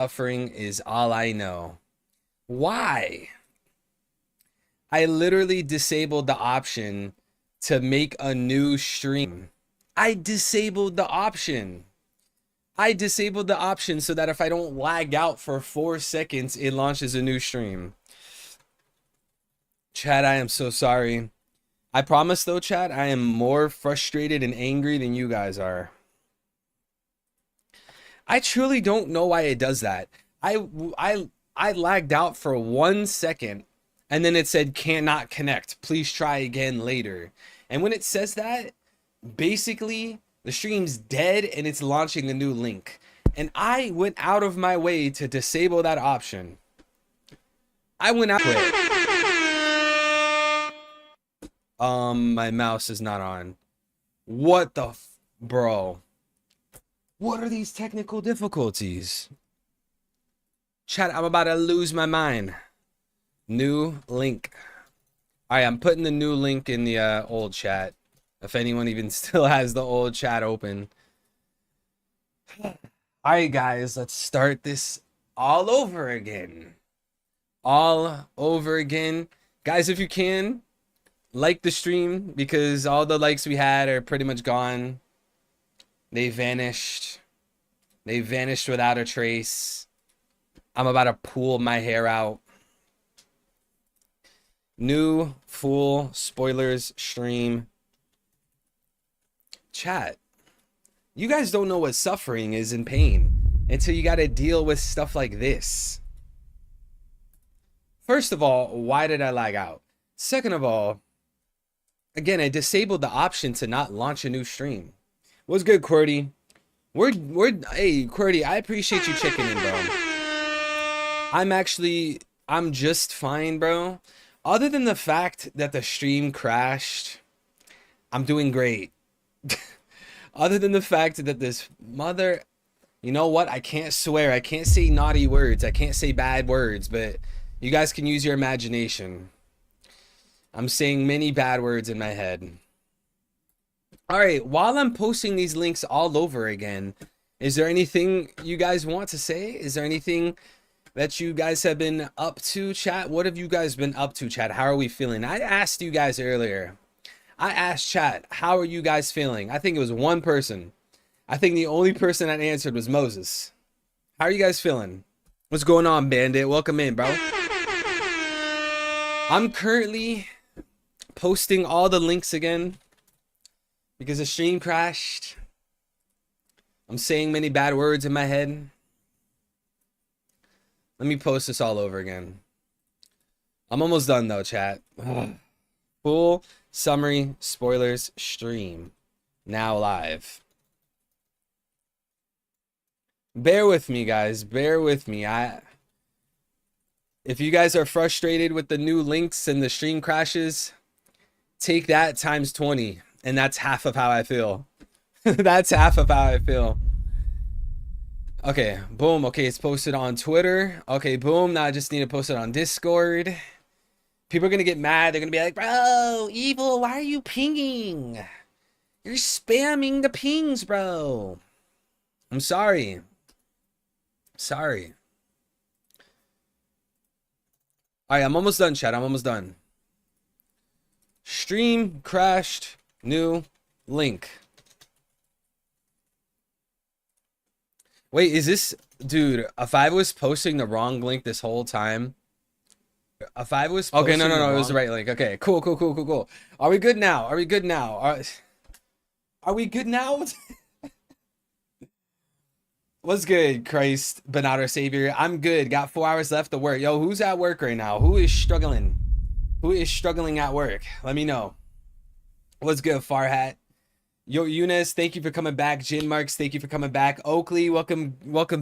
Suffering is all I know. Why? I literally disabled the option to make a new stream. I disabled the option. I disabled the option so that if I don't lag out for 4 seconds, it launches a new stream. Chad, I am so sorry. I promise though, Chad, I am more frustrated and angry than you guys are. I truly don't know why it does that. I lagged out for 1 second and then it said cannot connect. Please try again later. And when it says that, basically the stream's dead and it's launching a new link. And I went out of my way to disable that option. I went out. My mouse is not on. What the bro? What are these technical difficulties? Chat, I'm about to lose my mind. New link. Alright, I'm putting the new link in the old chat. If anyone even still has the old chat open. Alright guys, let's start this all over again. All over again. Guys, if you can, like the stream because all the likes we had are pretty much gone. They vanished. They vanished without a trace. I'm about to pull my hair out. New full spoilers stream. Chat. You guys don't know what suffering is and pain until you got to deal with stuff like this. First of all, why did I lag out? Second of all, again, I disabled the option to not launch a new stream. What's good, QWERTY? Hey, QWERTY, I appreciate you checking in, bro. I'm just fine, bro. Other than the fact that the stream crashed, I'm doing great. Other than the fact that this mother, you know what? I can't swear. I can't say naughty words. I can't say bad words, but you guys can use your imagination. I'm saying many bad words in my head. All right, while I'm posting these links all over again, is there anything you guys want to say? Is there anything that you guys have been up to, chat? What have you guys been up to, chat? How are we feeling? I asked you guys earlier. I asked chat, how are you guys feeling? I think it was one person. I think the only person that answered was Moses. How are you guys feeling? What's going on, Bandit? Welcome in, bro. I'm currently posting all the links again because the stream crashed. I'm saying many bad words in my head. Let me post this all over again. I'm almost done though, chat. Full summary spoilers stream now live. Bear with me, guys. Bear with me. If you guys are frustrated with the new links and the stream crashes, take that times 20. And that's half of how I feel. That's half of how I feel. Okay, boom. Okay, it's posted on Twitter. Okay, boom. Now I just need to post it on Discord. People are going to get mad. They're going to be like, bro, Evil, why are you pinging? You're spamming the pings, bro. I'm sorry. Sorry. All right, I'm almost done, chat. I'm almost done. Stream crashed. New link. Wait, is this... Dude, if I was posting the wrong link this whole time... If I was posting... Okay, no, it was the right link. Okay, cool. Are we good now? Are we good now? Are we good now? What's good, Christ, but not our Savior? I'm good. Got 4 hours left to work. Yo, who's at work right now? Who is struggling? Who is struggling at work? Let me know. What's good, Farhat? Yo, Eunice, thank you for coming back. Jin Marks, thank you for coming back. Oakley, welcome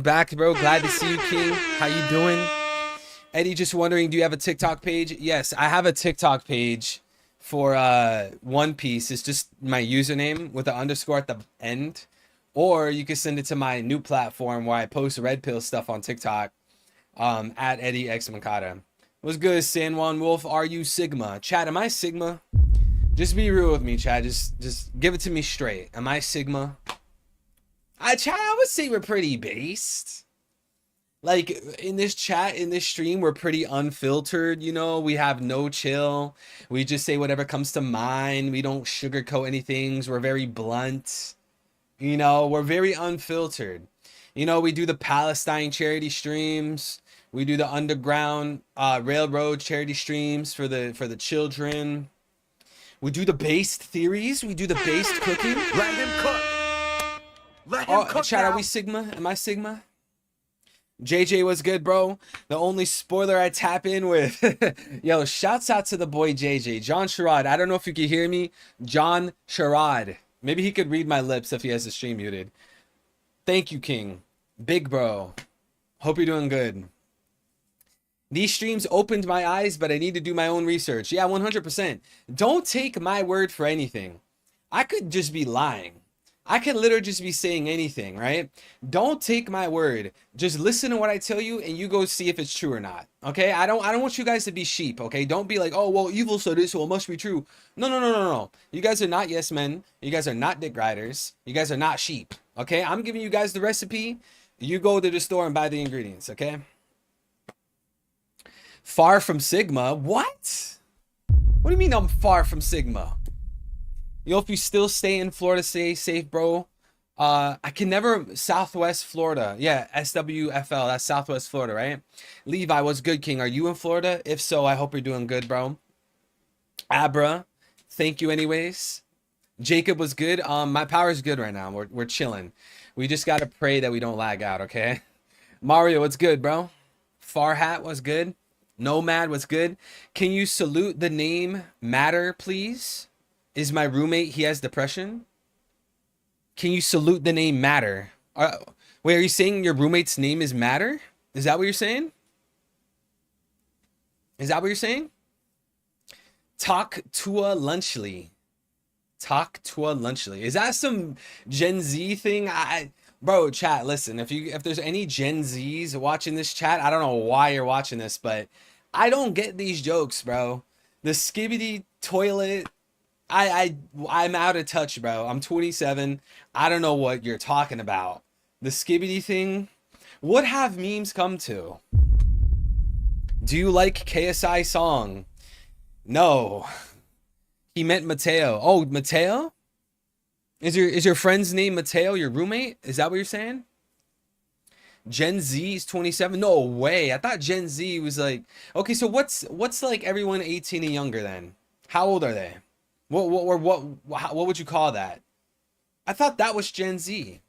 back, bro. Glad to see you, King. How you doing? Eddie, just wondering, do you have a TikTok page? Yes, I have a TikTok page for One Piece. It's just my username with an underscore at the end. Or you can send it to my new platform where I post Red Pill stuff on TikTok at Eddie X Makata. What's good, San Juan Wolf? Are you Sigma? Chat, am I Sigma? Just be real with me, Chad. Just give it to me straight. Am I Sigma? Chad, I would say we're pretty based. Like in this chat, in this stream, we're pretty unfiltered, you know. We have no chill. We just say whatever comes to mind. We don't sugarcoat anything. We're very blunt. You know, we're very unfiltered. You know, we do the Palestine charity streams. We do the underground railroad charity streams for the children. We do the based theories. We do the based cooking. Let him cook. Let him cook. Chat, now. are we Sigma? Am I Sigma? JJ was good, bro. The only spoiler I tap in with. Yo, shouts out to the boy JJ. John Sherrod. I don't know if you can hear me. John Sherrod. Maybe he could read my lips if he has the stream muted. Thank you, King. Big bro. Hope you're doing good. These streams opened my eyes, but I need to do my own research. Yeah, 100%. Don't take my word for anything. I could just be lying. I could literally just be saying anything, right? Don't take my word. Just listen to what I tell you and you go see if it's true or not. Okay? I don't want you guys to be sheep, okay? Don't be like, "Oh, well, evil said this, so it must be true." No, no, no, no, no. You guys are not yes men. You guys are not dick riders. You guys are not sheep. Okay? I'm giving you guys the recipe. You go to the store and buy the ingredients, okay? Far from Sigma? What? What do you mean I'm far from Sigma? You know, if you still stay in Florida, stay safe, bro. I can never Southwest Florida. Yeah, SWFL. That's Southwest Florida, right? Levi, what's good, King? Are you in Florida? If so, I hope you're doing good, bro. Abra, thank you anyways. Jacob was good. My power's good right now. We're chilling. We just gotta pray that we don't lag out, okay? Mario, what's good, bro? Farhat, what's good? Nomad, what's good? Can you salute the name Matter, please? Is my roommate, he has depression? Can you salute the name Matter? Wait, are you saying your roommate's name is Matter? Is that what you're saying? Is that what you're saying? Talk Tua Lunchley. Talk Tua Lunchley. Is that some Gen Z thing? Bro, chat, listen, if there's any Gen Zs watching this chat, I don't know why you're watching this, but I don't get these jokes, bro. The skibbity toilet, I'm out of touch, bro. I'm 27. I don't know what you're talking about. The skibbity thing. What have memes come to? Do you like KSI song? No. He meant Mateo. Oh, Mateo? Is your friend's name Mateo, your roommate? Is that what you're saying? Gen Z is 27? No way. I thought Gen Z was like, okay, so what's like everyone 18 and younger then? How old are they? What would you call that? I thought that was Gen Z.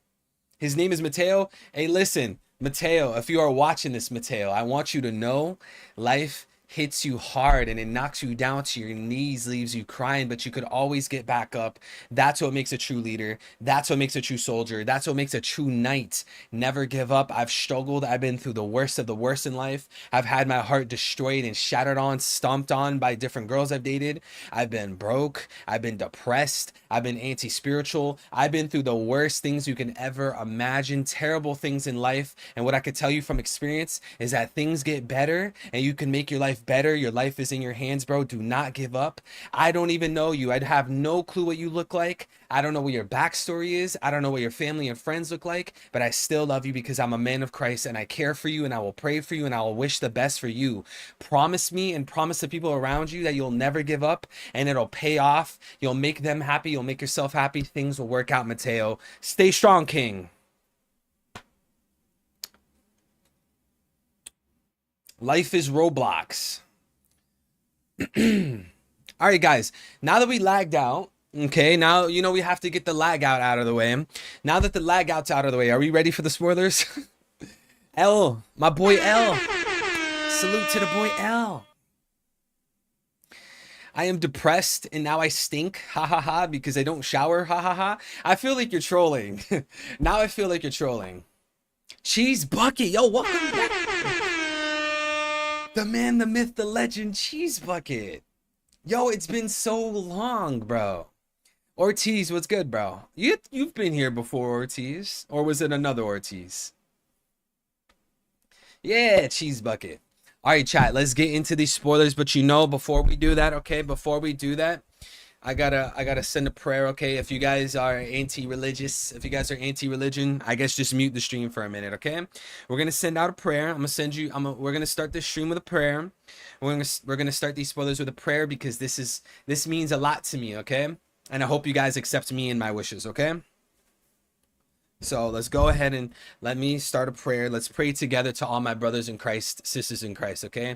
His name is Mateo. Hey, listen, Mateo, if you are watching this, Mateo, I want you to know life hits you hard and it knocks you down to your knees, leaves you crying, but you could always get back up. That's what makes a true leader. That's what makes a true soldier. That's what makes a true knight. Never give up. I've struggled. I've been through the worst of the worst in life. I've had my heart destroyed and shattered on, stomped on by different girls I've dated. I've been broke. I've been depressed. I've been anti-spiritual. I've been through the worst things you can ever imagine, terrible things in life. And what I could tell you from experience is that things get better and you can make your life better. Your life is in your hands, bro. Do not give up. I don't even know you. I'd have no clue what you look like. I don't know what your backstory is. I don't know what your family and friends look like, but I still love you because I'm a man of Christ and I care for you and I will pray for you and I will wish the best for you. Promise me and promise the people around you that you'll never give up and it'll pay off. You'll make them happy. You'll make yourself happy. Things will work out, Mateo. Stay strong, King. Life is Roblox. All right, guys, now that we lagged out, okay, now you know we have to get the lag out of the way. Now that the lag out's out of the way, are we ready for the spoilers? L, my boy L. Salute to the boy L. I am depressed and now I stink, ha ha ha, because I don't shower, ha ha ha. I feel like you're trolling. Now I feel like you're trolling. Cheese Bucket, yo, welcome back. The man, the myth, the legend, Cheese Bucket. Yo, it's been so long, bro. Ortiz, what's good, bro? You've been here before, Ortiz. Or was it another Ortiz? Yeah, Cheese Bucket. All right, chat, let's get into these spoilers. But you know, before we do that, okay, before we do that, I gotta send a prayer, okay? If you guys are anti-religious, if you guys are anti-religion, I guess just mute the stream for a minute, okay? We're gonna send out a prayer. We're gonna start this stream with a prayer. We're gonna start these spoilers with a prayer because this means a lot to me, okay? And I hope you guys accept me and my wishes, okay? So let's go ahead and let me start a prayer. Let's pray together to all my brothers in Christ, sisters in Christ, okay?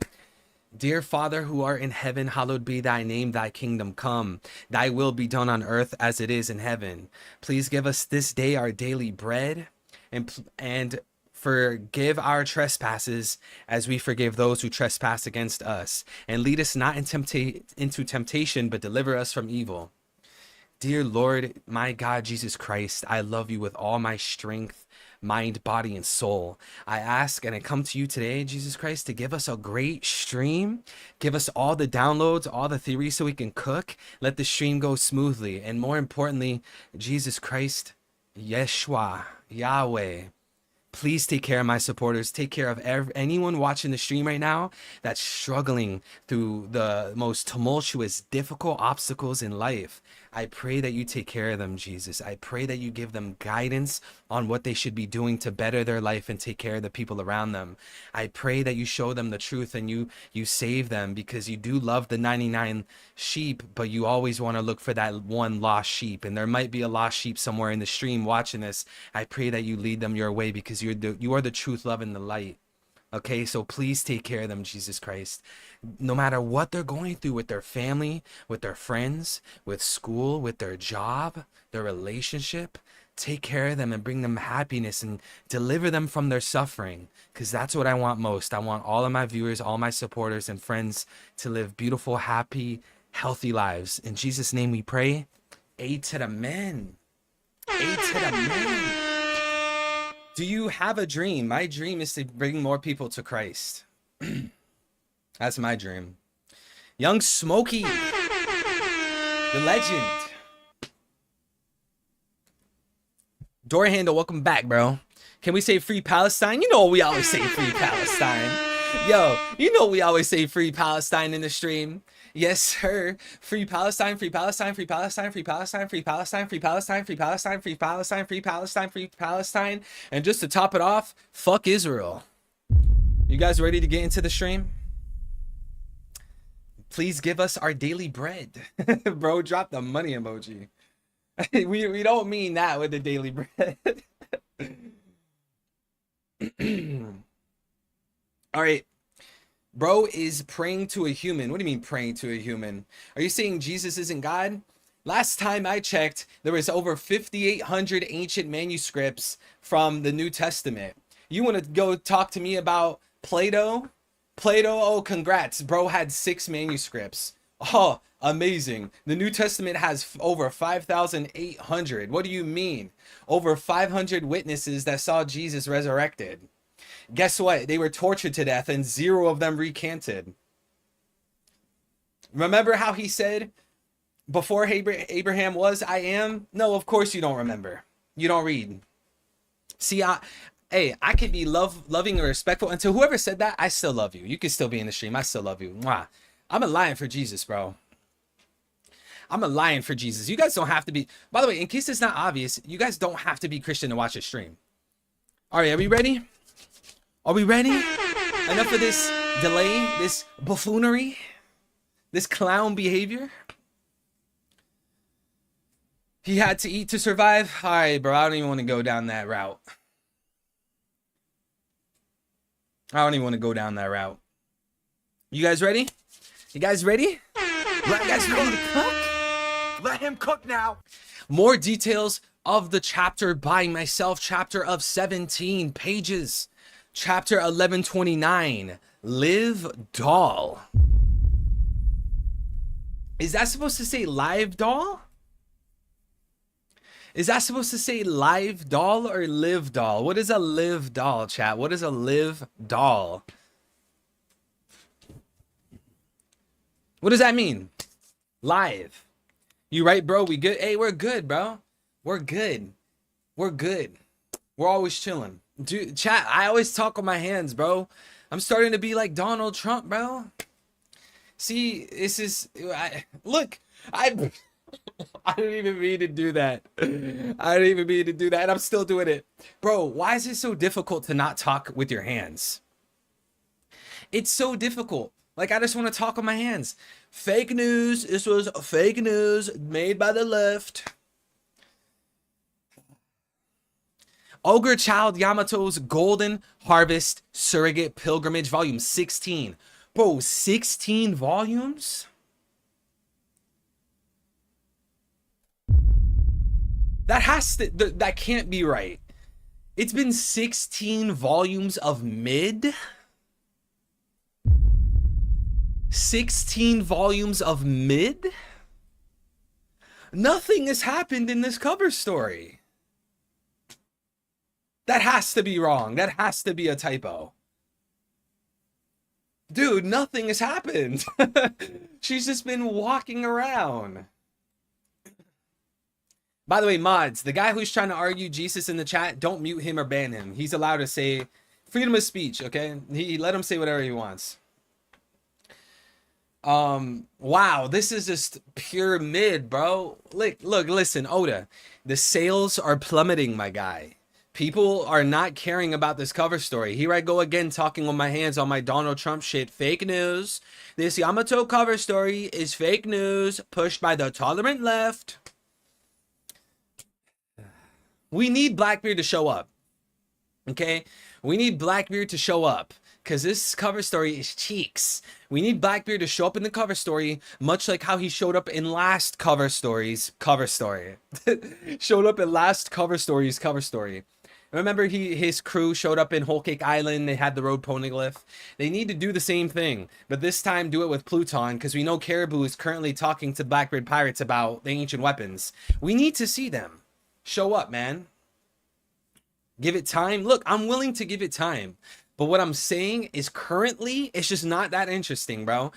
Dear Father who art in heaven, hallowed be thy name, thy kingdom come. Thy will be done on earth as it is in heaven. Please give us this day our daily bread, and forgive our trespasses as we forgive those who trespass against us. And lead us not into temptation, but deliver us from evil. Dear Lord, my God, Jesus Christ, I love you with all my strength, mind, body, and soul. I ask and I come to you today, Jesus Christ, to give us a great stream. Give us all the downloads, all the theories so we can cook. Let the stream go smoothly. And more importantly, Jesus Christ, Yeshua, Yahweh, please take care of my supporters. Take care of anyone watching the stream right now that's struggling through the most tumultuous, difficult obstacles in life. I pray that you take care of them, Jesus. I pray that you give them guidance on what they should be doing to better their life and take care of the people around them. I pray that you show them the truth and you save them, because you do love the 99 sheep, but you always want to look for that one lost sheep. And there might be a lost sheep somewhere in the stream watching this. I pray that you lead them your way, because you are the truth, love, and the light. Okay, so please take care of them, Jesus Christ. No matter what they're going through with their family, with their friends, with school, with their job, their relationship, take care of them and bring them happiness and deliver them from their suffering, because that's what I want most. I want all of my viewers, all my supporters and friends to live beautiful, happy, healthy lives. In Jesus' name we pray. A to the men. A to the men. Do you have a dream? My dream is to bring more people to Christ. That's my dream. Young Smokey, the legend. Door handle, welcome back, bro. Can we say free Palestine? You know we always say free Palestine. Yo, you know we always say free Palestine in the stream. Yes, sir. Free Palestine, free Palestine, free Palestine, free Palestine, free Palestine, free Palestine, free Palestine, free Palestine, free Palestine, free Palestine. And just to top it off, fuck Israel. You guys ready to get into the stream? Please give us our daily bread. Bro, drop the money emoji. we don't mean that with the daily bread. All right. Bro is praying to a human. What do you mean praying to a human? Are you saying Jesus isn't God? Last time I checked, there was over 5,800 ancient manuscripts from the New Testament. You want to go talk to me about Plato? Plato, oh, congrats. Bro had 6 manuscripts. Oh, amazing. The New Testament has over 5,800. What do you mean? Over 500 witnesses that saw Jesus resurrected. Guess what? They were tortured to death and 0 of them recanted. Remember how he said, before Abraham was, I am? No, of course you don't remember. You don't read. See, I can be loving or respectful. And to whoever said that, I still love you. You can still be in the stream. I still love you. Mwah. I'm a lion for Jesus, bro. I'm a lion for Jesus. You guys don't have to be. By the way, in case it's not obvious, you guys don't have to be Christian to watch a stream. All right, are we ready? Are we ready? Enough of this delay, this buffoonery, this clown behavior. He had to eat to survive. All right, bro, I don't even want to go down that route. I don't even want to go down that route. You guys ready? You guys ready? Let You guys him ready to cook. cook? Let him cook now. More details of the chapter by myself. Chapter of 17 pages. Chapter 1129. Live doll. Is that supposed to say live doll? Is that supposed to say live doll or live doll? What is a live doll, chat? What is a live doll? What does that mean? Live. You right, bro? We good? Hey, we're good, bro. We're good. We're good. We're always chilling. Dude, chat, I always talk with my hands, bro. I'm starting to be like Donald Trump, bro. See, this is... look, I didn't even mean to do that. I didn't even mean to do that. And I'm still doing it. Bro, why is it so difficult to not talk with your hands? It's so difficult. Like, I just want to talk with my hands. Fake news. This was fake news made by the left. Ogre Child Yamato's Golden Harvest Surrogate Pilgrimage Volume 16. Bro, 16 volumes? That can't be right. It's been 16 volumes of mid? 16 volumes of mid? Nothing has happened in this cover story. That has to be wrong. That has to be a typo. Dude, nothing has happened. She's just been walking around. By the way, mods, the guy who's trying to argue Jesus in the chat, don't mute him or ban him. He's allowed to say freedom of speech, okay? He let him say whatever he wants. Wow, this is just pure mid, bro. Look, listen, Oda. The sales are plummeting, my guy. People are not caring about this cover story. Here I go again talking with my hands on my Donald Trump shit. Fake news. This Yamato cover story is fake news pushed by the tolerant left. We need Blackbeard to show up. Okay? We need Blackbeard to show up. Because this cover story is cheeks. We need Blackbeard to show up in the cover story, much like how he showed up in last cover stories. Cover story. Showed up in last cover stories. Cover story. Remember, his crew showed up in Whole Cake Island. They had the road poneglyph. They need to do the same thing, but this time do it with Pluton, because we know Caribou is currently talking to Blackbeard pirates about the ancient weapons. We need to see them show up, man. Give it time. Look, I'm willing to give it time, but what I'm saying is currently it's just not that interesting, bro.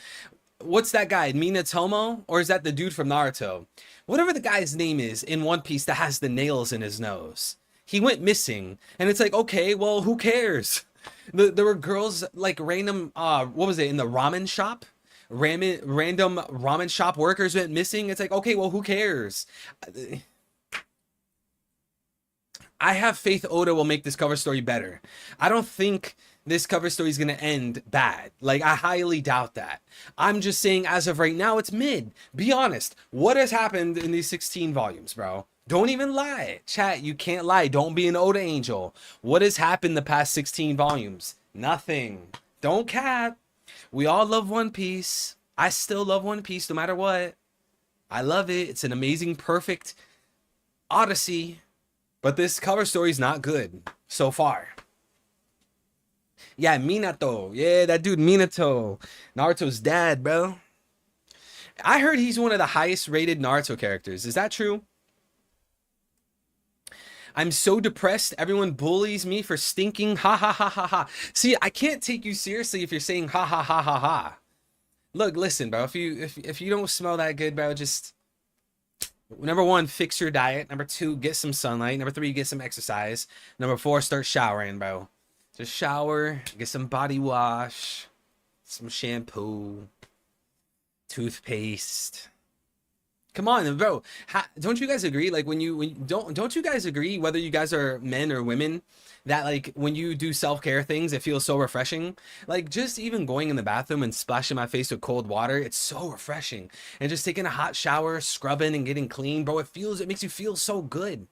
What's that guy, Minatomo, or is that the dude from Naruto? Whatever the guy's name is in One Piece that has the nails in his nose. He went missing, and it's like, okay, well, who cares? There were girls, like, random, what was it, in the ramen shop? Random ramen shop workers went missing. It's like, okay, well, who cares? I have faith Oda will make this cover story better. I don't think this cover story is going to end bad. Like, I highly doubt that. I'm just saying, as of right now, it's mid. Be honest. What has happened in these 16 volumes, bro? Don't even lie. Chat, you can't lie. Don't be an Oda angel. What has happened the past 16 volumes? Nothing. Don't cap. We all love One Piece. I still love One Piece no matter what. I love it. It's an amazing, perfect odyssey. But this cover story is not good so far. Yeah, Minato. Yeah, that dude Minato. Naruto's dad, bro. I heard he's one of the highest rated Naruto characters. Is that true? I'm so depressed. Everyone bullies me for stinking. Ha ha ha ha ha. See, I can't take you seriously if you're saying ha ha ha ha ha. Look, listen, bro. If you don't smell that good, bro, just number 1, fix your diet. Number 2, get some sunlight. Number 3, get some exercise. Number 4, start showering, bro. Just shower, get some body wash, some shampoo, toothpaste. Come on, bro. Don't you guys agree? Like, don't you guys agree, whether you guys are men or women, that like when you do self-care things, it feels so refreshing? Like, just even going in the bathroom and splashing my face with cold water, it's so refreshing. And just taking a hot shower, scrubbing and getting clean, bro, it makes you feel so good.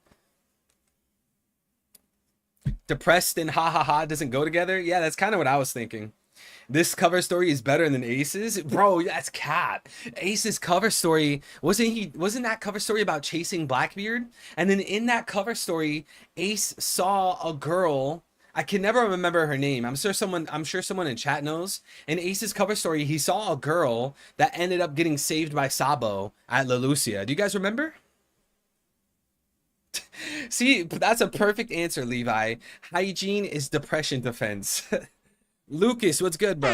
Depressed and ha ha ha doesn't go together? Yeah, that's kind of what I was thinking. This cover story is better than Ace's? Bro, that's cap. Ace's cover story, wasn't that cover story about chasing Blackbeard? And then in that cover story, Ace saw a girl, I can never remember her name. I'm sure someone in chat knows. In Ace's cover story, he saw a girl that ended up getting saved by Sabo at La Lucia. Do you guys remember? See, that's a perfect answer, Levi. Hygiene is depression defense. Lucas, what's good, bro?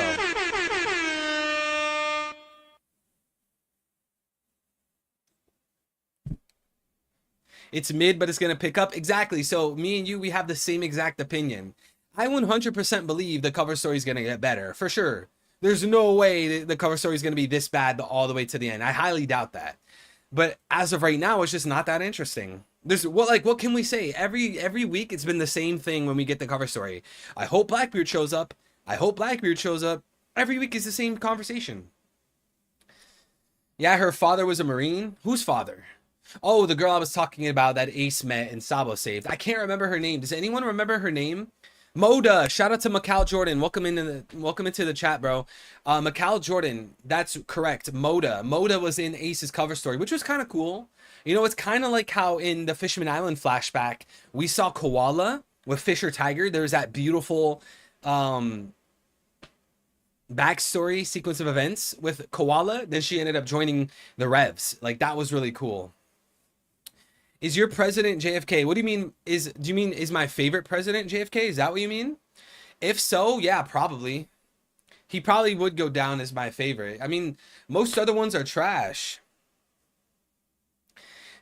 It's mid, but it's going to pick up. Exactly. So me and you, we have the same exact opinion. I 100% believe the cover story is going to get better, for sure. There's no way the cover story is going to be this bad all the way to the end. I highly doubt that. But as of right now, it's just not that interesting. There's what can we say? Every week it's been the same thing when we get the cover story. I hope Blackbeard shows up. I hope Blackbeard shows up. Every week is the same conversation. Yeah, her father was a Marine. Whose father? Oh, the girl I was talking about that Ace met and Sabo saved. I can't remember her name. Does anyone remember her name? Moda. Shout out to Macau Jordan. Welcome into the chat, bro. Macau Jordan. That's correct. Moda was in Ace's cover story, which was kind of cool. You know, it's kind of like how in the Fishman Island flashback we saw Koala with Fisher Tiger. There's that beautiful backstory sequence of events with Koala. Then she ended up joining the Revs. Like, that was really cool. Is your president JFK? What do you mean? Do you mean is my favorite president JFK? Is that what you mean? If so, yeah, probably. He probably would go down as my favorite. I mean, most other ones are trash.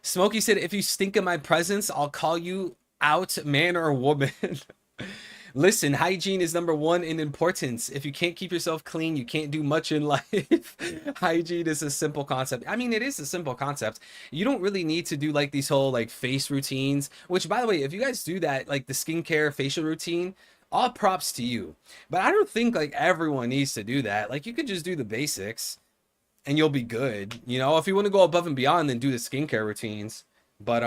Smokey said, if you stink of my presence, I'll call you out, man or woman. Listen, hygiene is number one in importance. If you can't keep yourself clean, you can't do much in life. Hygiene is a simple concept. I mean, it is a simple concept. You don't really need to do like these whole like face routines, which by the way, if you guys do that, like the skincare facial routine, all props to you. But I don't think like everyone needs to do that. Like you could just do the basics and you'll be good. You know, if you want to go above and beyond, then do the skincare routines. But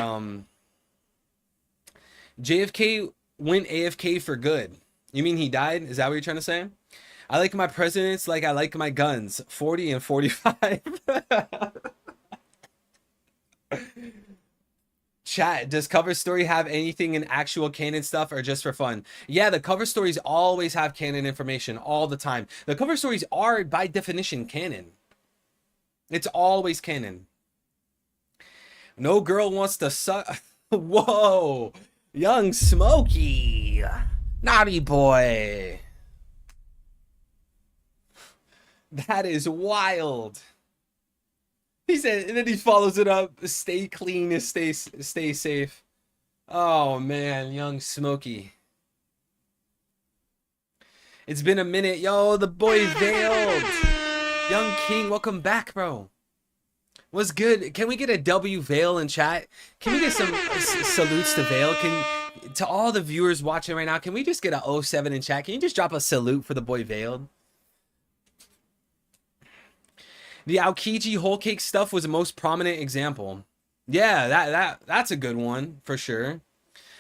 JFK went AFK for good. You mean he died? Is that what you're trying to say? I like my presidents like I like my guns. 40 and 45. Chat, does cover story have anything in actual canon stuff or just for fun? Yeah, the cover stories always have canon information all the time. The cover stories are by definition canon. It's always canon. No girl wants to suck. Whoa. Young Smokey. Naughty boy. That is wild. He said, and then he follows it up, stay clean and stay safe. Oh man, young Smokey. It's been a minute. Yo, the boy Veiled. Young King, welcome back, bro. What's good? Can we get a W Veil in chat? Can we get some salutes to Veil? To all the viewers watching right now, can we just get a 07 in chat? Can you just drop a salute for the boy Veiled? The Aokiji whole cake stuff was the most prominent example. Yeah, that's a good one for sure.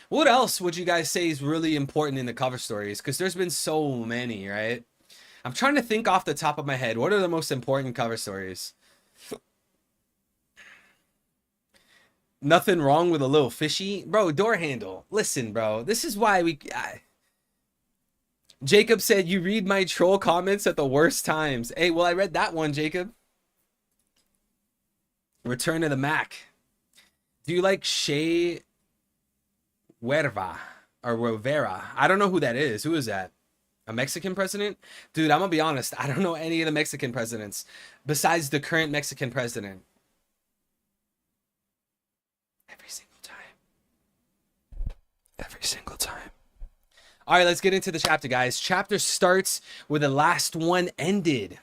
What else would you guys say is really important in the cover stories? Because there's been so many, right? I'm trying to think off the top of my head. What are the most important cover stories? Nothing wrong with a little fishy. Bro, door handle. Listen, bro. This is why Jacob said, you read my troll comments at the worst times. Hey, well, I read that one, Jacob. Return to the Mac. Do you like Che Guevara or Rivera? I don't know who that is. Who is that? A Mexican president? Dude, I'm gonna be honest. I don't know any of the Mexican presidents besides the current Mexican president. Every single time. Every single time. All right, let's get into the chapter, guys. Chapter starts where the last one ended.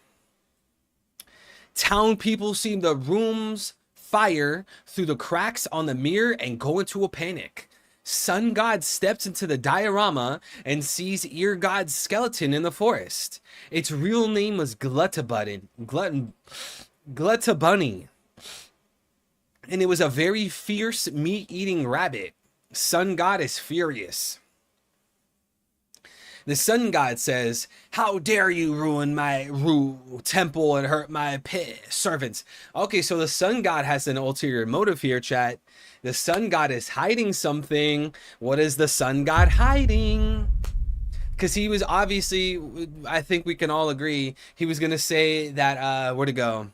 Town people see the room's fire through the cracks on the mirror and go into a panic. Sun God steps into the diorama and sees Ear God's skeleton in the forest. Its real name was Gluttabunny. And it was a very fierce meat-eating rabbit. Sun God is furious. The Sun God says, how dare you ruin my temple and hurt my servants. Okay, so the Sun God has an ulterior motive here, chat. The Sun God is hiding something. What is the Sun God hiding? Because he was obviously, I think we can all agree, he was going to say that, where to go?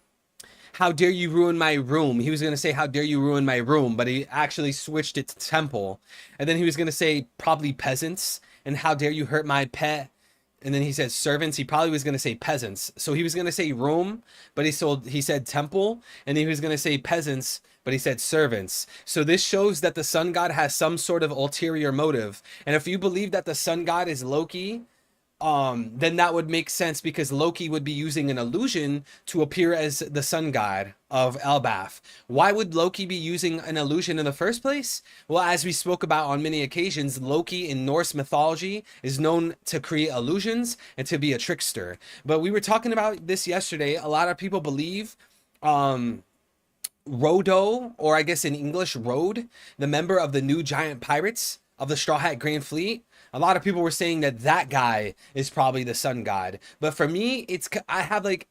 How dare you ruin my room? He was going to say, how dare you ruin my room? But he actually switched it to temple. And then he was going to say, probably peasants. And how dare you hurt my pet? And then he said servants. He probably was going to say peasants. So he was going to say room, but he said temple. And he was going to say peasants, but he said servants. So this shows that the Sun God has some sort of ulterior motive. And if you believe that the Sun God is Loki, then that would make sense because Loki would be using an illusion to appear as the sun god of Elbaf. Why would Loki be using an illusion in the first place? Well, as we spoke about on many occasions, Loki in Norse mythology is known to create illusions and to be a trickster. But we were talking about this yesterday. A lot of people believe Rodo, or I guess in English, Rode, the member of the New Giant Pirates of the Straw Hat Grand Fleet. A lot of people were saying that that guy is probably the sun god. But for me, I have like,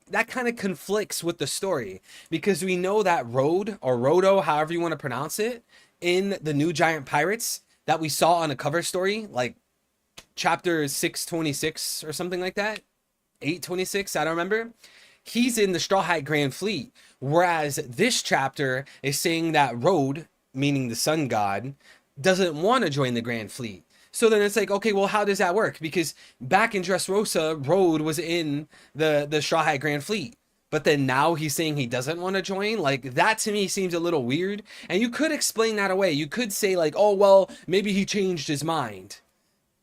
that kind of conflicts with the story. Because we know that Rode, or Rodo, however you want to pronounce it, in the New Giant Pirates, that we saw on a cover story, like chapter 626 or something like that. 826, I don't remember. He's in the Straw Hat Grand Fleet. Whereas this chapter is saying that Rode, meaning the sun god, doesn't want to join the Grand Fleet. So then it's like, okay, well, how does that work? Because back in Dressrosa, Rode was in the Straw Hat Grand Fleet. But then now he's saying he doesn't want to join. Like, that to me seems a little weird. And you could explain that away. You could say like, oh, well, maybe he changed his mind.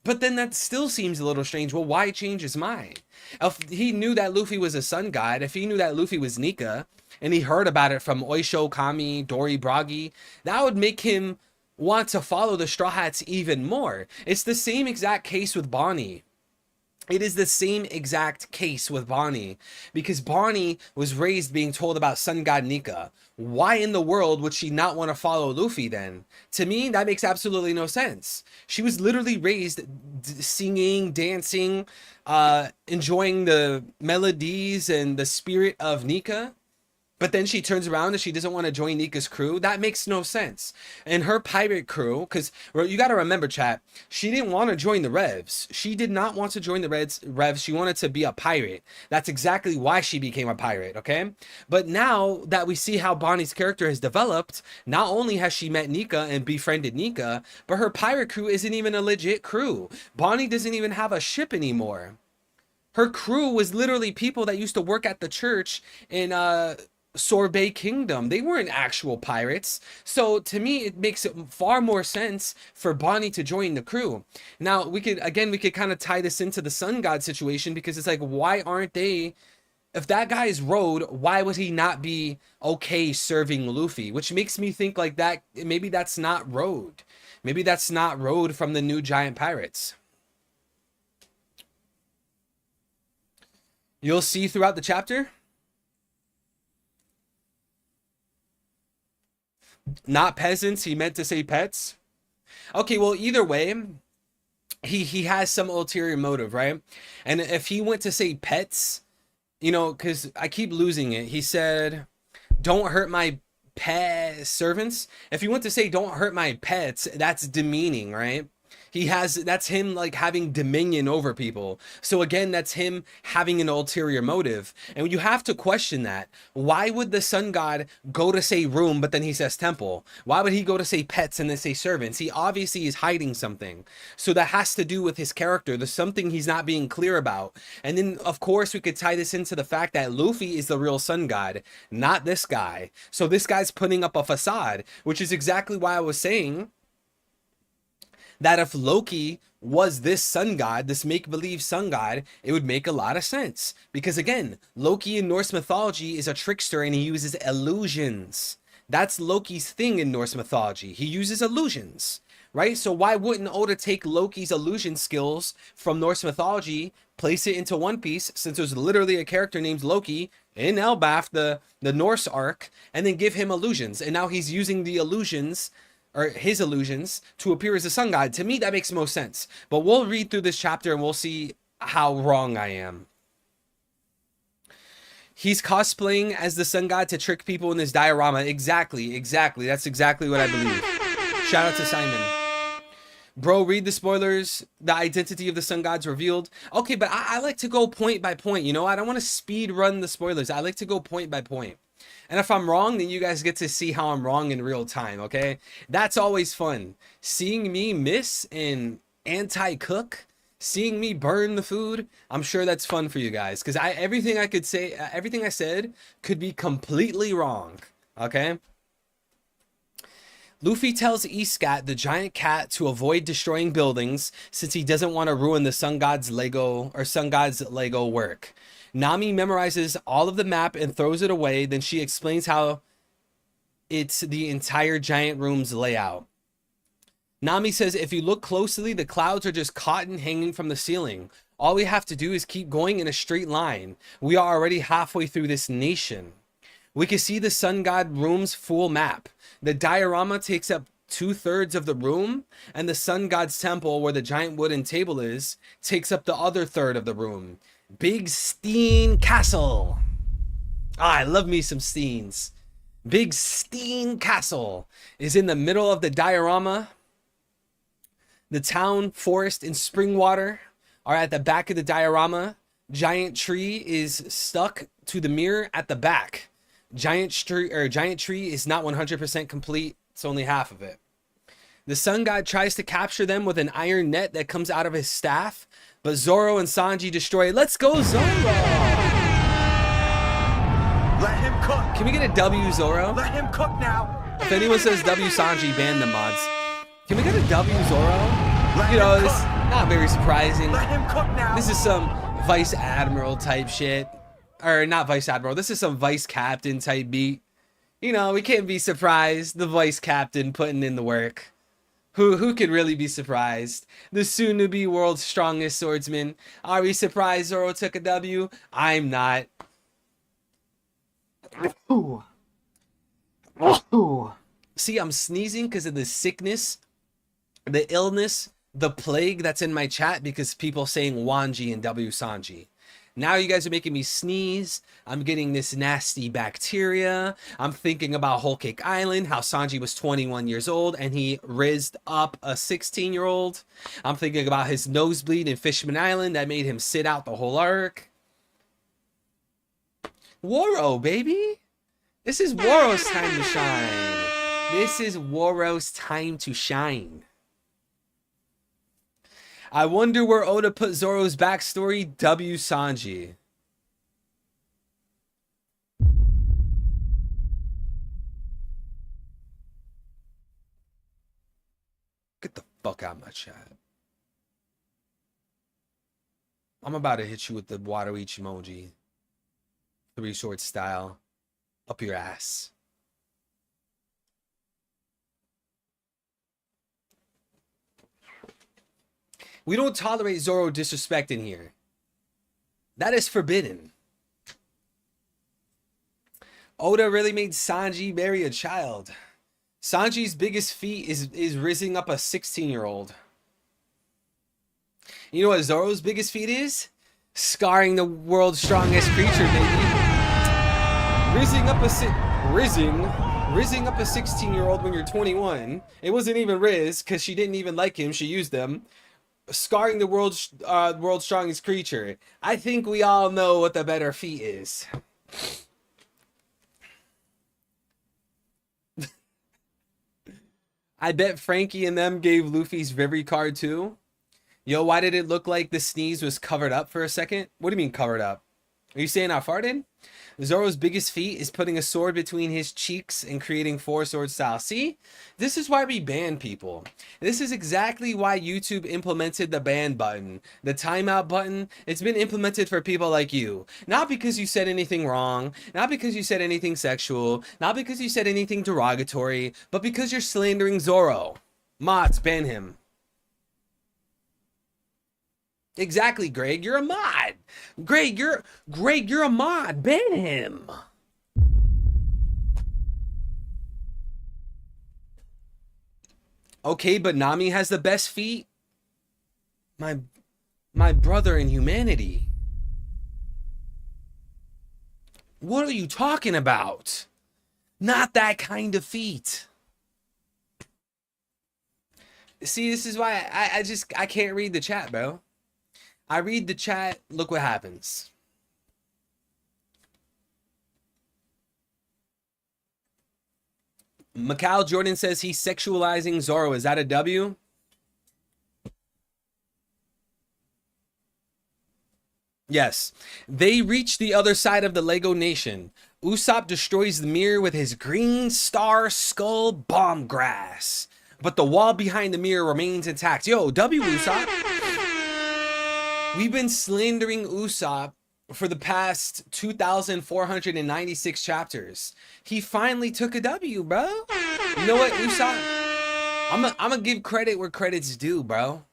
But then that still seems a little strange. Well, why change his mind? If he knew that Luffy was a sun god, if he knew that Luffy was Nika, and he heard about it from Oisho, Kami, Dory, Bragi, that would make him want to follow the Straw Hats even more. It's the same exact case with Bonnie. It is the same exact case with Bonnie, because Bonnie was raised being told about Sun God Nika. Why in the world would she not want to follow Luffy then? To me, that makes absolutely no sense. She was literally raised singing, dancing, enjoying the melodies and the spirit of Nika. But then she turns around and she doesn't want to join Nika's crew. That makes no sense. And her pirate crew, because you got to remember, chat, she didn't want to join the Revs. She did not want to join the Revs. She wanted to be a pirate. That's exactly why she became a pirate, okay? But now that we see how Bonnie's character has developed, not only has she met Nika and befriended Nika, but her pirate crew isn't even a legit crew. Bonnie doesn't even have a ship anymore. Her crew was literally people that used to work at the church in Sorbet Kingdom. They weren't actual pirates. So to me, it makes it far more sense for Bonnie to join the crew. Now we could kind of tie this into the sun god situation, because it's like, why aren't they, if that guy is Rode, why would he not be okay serving Luffy? Which makes me think like that maybe that's not Rode. Maybe that's not Rode from the New Giant Pirates. You'll see throughout the chapter. Not peasants, he meant to say pets. Okay, well, either way, he has some ulterior motive, right? And if he went to say pets, you know, because I keep losing it. He said, don't hurt my pet servants. If he went to say don't hurt my pets, that's demeaning, right? That's him like having dominion over people. So again, that's him having an ulterior motive. And you have to question that. Why would the sun god go to say room, but then he says temple? Why would he go to say pets and then say servants? He obviously is hiding something. So that has to do with his character. There's something he's not being clear about. And then of course we could tie this into the fact that Luffy is the real sun god, not this guy. So this guy's putting up a facade, which is exactly why I was saying that if Loki was this sun god, this make-believe sun god, it would make a lot of sense. Because again, Loki in Norse mythology is a trickster and he uses illusions. That's Loki's thing in Norse mythology. He uses illusions, right? So why wouldn't Oda take Loki's illusion skills from Norse mythology, place it into One Piece, since there's literally a character named Loki in Elbaf, the Norse arc, and then give him illusions. And now he's using the illusions, or his illusions, to appear as a sun god. To me, that makes most sense. But we'll read through this chapter and we'll see how wrong I am. He's cosplaying as the sun god to trick people in this diorama. Exactly. That's exactly what I believe. Shout out to Simon. Bro, read the spoilers. The identity of the sun god's revealed. Okay, but I like to go point by point. You know, I don't want to speed run the spoilers. I like to go point by point. And if I'm wrong, then you guys get to see how I'm wrong in real time, okay? That's always fun. Seeing me miss and anti-cook, seeing me burn the food, I'm sure that's fun for you guys. Because everything I said could be completely wrong, okay? Luffy tells Iscat, the giant cat, to avoid destroying buildings since he doesn't want to ruin the Sun God's Lego work. Nami memorizes all of the map and throws it away. Then she explains how it's the entire giant room's layout. Nami says if you look closely, the clouds are just cotton hanging from the ceiling. All we have to do is keep going in a straight line. We are already halfway through this nation. We can see the Sun God room's full map. The diorama takes up 2/3 of the room, and the Sun God's temple, where the giant wooden table is, takes up the other third of the room. Big Steen Castle. I love me some Steens. Big Steen Castle is in the middle of the diorama. The town, forest, and Springwater are at the back of the diorama. Giant tree is stuck to the mirror at the back. Giant tree is not 100% complete. It's only half of it. The Sun God tries to capture them with an iron net that comes out of his staff, but Zoro and Sanji destroy it. Let's go, Zoro! Let him cook. Can we get a W, Zoro? Let him cook now. If anyone says W Sanji, ban the mods. Can we get a W, Zoro? Let You know, him it's cook. not very surprising. Let him cook now. This is some Vice Admiral type shit. Or not Vice Admiral. This is some Vice Captain type beat. You know, we can't be surprised. The Vice Captain putting in the work. Who could really be surprised? The soon-to-be world's strongest swordsman. Are we surprised Zoro took a W? I'm not. Ooh. Ooh. See, I'm sneezing because of the sickness, the illness, the plague that's in my chat because people saying Wanji and W Sanji. Now you guys are making me sneeze. I'm getting this nasty bacteria. I'm thinking about Whole Cake Island, how Sanji was 21 years old and he rizzed up a 16-year-old. I'm thinking about his nosebleed in Fishman Island that made him sit out the whole arc. Woro, baby. This is Woro's time to shine. This is Woro's time to shine. I wonder where Oda put Zoro's backstory. W Sanji. Get the fuck out of my chat. I'm about to hit you with the water each emoji. 3 sword style. Up your ass. We don't tolerate Zoro disrespect in here. That is forbidden. Oda really made Sanji marry a child. Sanji's biggest feat is rizzing up a 16-year-old. You know what Zoro's biggest feat is? Scarring the world's strongest creature, baby. Rizzing up a 16-year-old when you're 21. It wasn't even Riz, because she didn't even like him. She used them. Scarring the world's strongest creature. I think we all know what the better feat is. I bet Frankie and them gave Luffy's Vivi card too. Yo, why did it look like the sneeze was covered up for a second? What do you mean covered up? Are you saying I farted? Zoro's biggest feat is putting a sword between his cheeks and creating 4-sword style. See? This is why we ban people. This is exactly why YouTube implemented the ban button. The timeout button. It's been implemented for people like you. Not because you said anything wrong. Not because you said anything sexual. Not because you said anything derogatory. But because you're slandering Zoro. Mods, ban him. Exactly, Greg. You're a mod. Greg, you're a mod. Ban him. Okay, but Nami has the best feet. My brother in humanity. What are you talking about? Not that kind of feat. See, this is why I can't read the chat, bro. I read the chat, look what happens. Macau Jordan says he's sexualizing Zoro. Is that a W? Yes. They reach the other side of the Lego Nation. Usopp destroys the mirror with his green star skull bomb grass. But the wall behind the mirror remains intact. Yo, W Usopp. We've been slandering Usopp for the past 2,496 chapters. He finally took a W, bro. You know what, Usopp? I'm gonna give credit where credit's due, bro.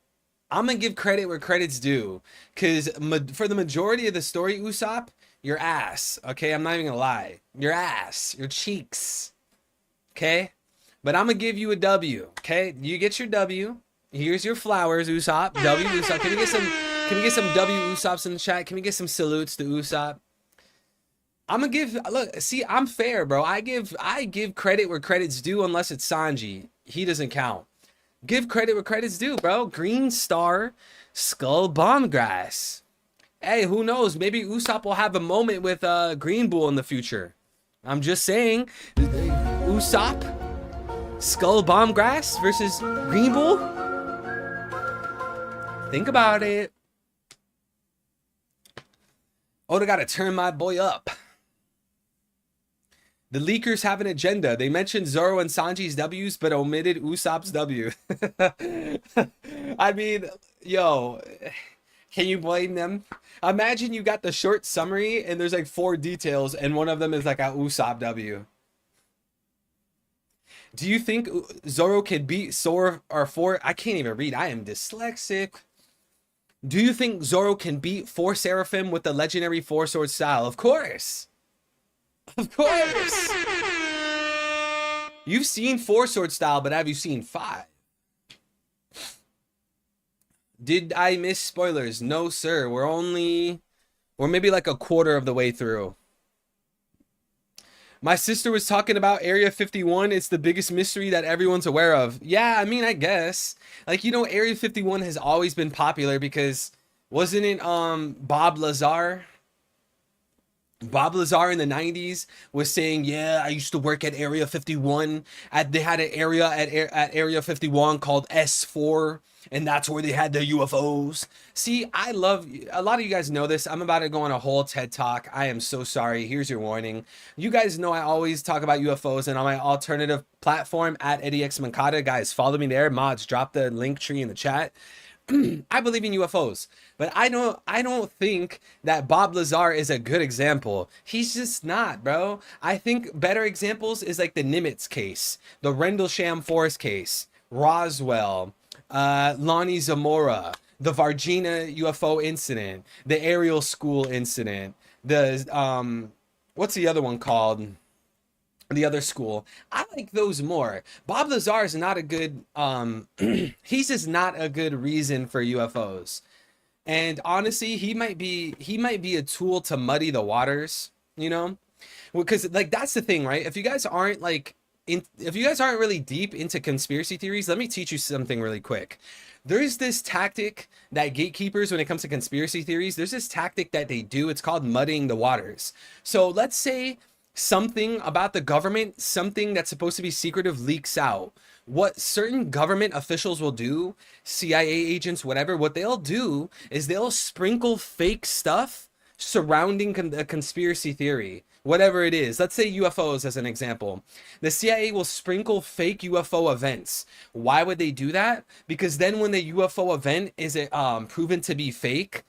I'm gonna give credit where credit's due, cause for the majority of the story, Usopp, your ass. Okay, I'm not even gonna lie. Your ass, your cheeks. Okay, but I'm gonna give you a W. Okay, you get your W. Here's your flowers, Usopp. W Usopp. Can we get some? Can we get some W Usopps in the chat? Can we get some salutes to Usopp? I'm gonna give. Look, see, I'm fair, bro. I give credit where credit's due, unless it's Sanji. He doesn't count. Give credit where credit's due, bro. Green Star, Skull Bomb Grass. Hey, who knows? Maybe Usopp will have a moment with Green Bull in the future. I'm just saying. Usopp, Skull Bomb Grass versus Green Bull. Think about it. Oda gotta turn my boy up. The leakers have an agenda. They mentioned Zoro and Sanji's W's, but omitted Usopp's W. I mean, yo, can you blame them? Imagine you got the short summary and there's like 4 details and one of them is like a Usopp W. Do you think Zoro can beat Sora or 4? I can't even read. I am dyslexic. Do you think Zoro can beat 4 Seraphim with the legendary 4-sword style? Of course. Of course. You've seen 4-sword style, but have you seen 5? Did I miss spoilers? No, sir. We're maybe like a quarter of the way through. My sister was talking about Area 51. It's the biggest mystery that everyone's aware of. Yeah, I mean, I guess. Like, you know, Area 51 has always been popular because wasn't it Bob Lazar? Bob Lazar in the 90s was saying, yeah, I used to work at Area 51. They had an area at Area 51 called S4, and that's where they had the UFOs. See, I love, a lot of you guys know this. I'm about to go on a whole TED Talk. I am so sorry. Here's your warning. You guys know I always talk about UFOs, and on my alternative platform at Eddie X Mancada. Guys, follow me there. Mods, drop the link tree in the chat. I believe in UFOs, but I don't think that Bob Lazar is a good example. He's just not, bro. I think better examples is like the Nimitz case, the Rendlesham Forest case, Roswell, Lonnie Zamora, the Varginha UFO incident, the Ariel School incident, the what's the other one called? The other school. I like those more. Bob Lazar is not a good he's just not a good reason for UFOs. And honestly, he might be a tool to muddy the waters, you know? Because like that's the thing, right? If you guys aren't really deep into conspiracy theories, let me teach you something really quick. There's this tactic that gatekeepers, when it comes to conspiracy theories, there's this tactic that they do. It's called muddying the waters. So let's say something about the government, something that's supposed to be secretive leaks out. What certain government officials will do, CIA agents, whatever, what they'll do is they'll sprinkle fake stuff surrounding a conspiracy theory, whatever it is. Let's say UFOs as an example. The CIA will sprinkle fake UFO events. Why would they do that? Because then when the UFO event is proven to be fake,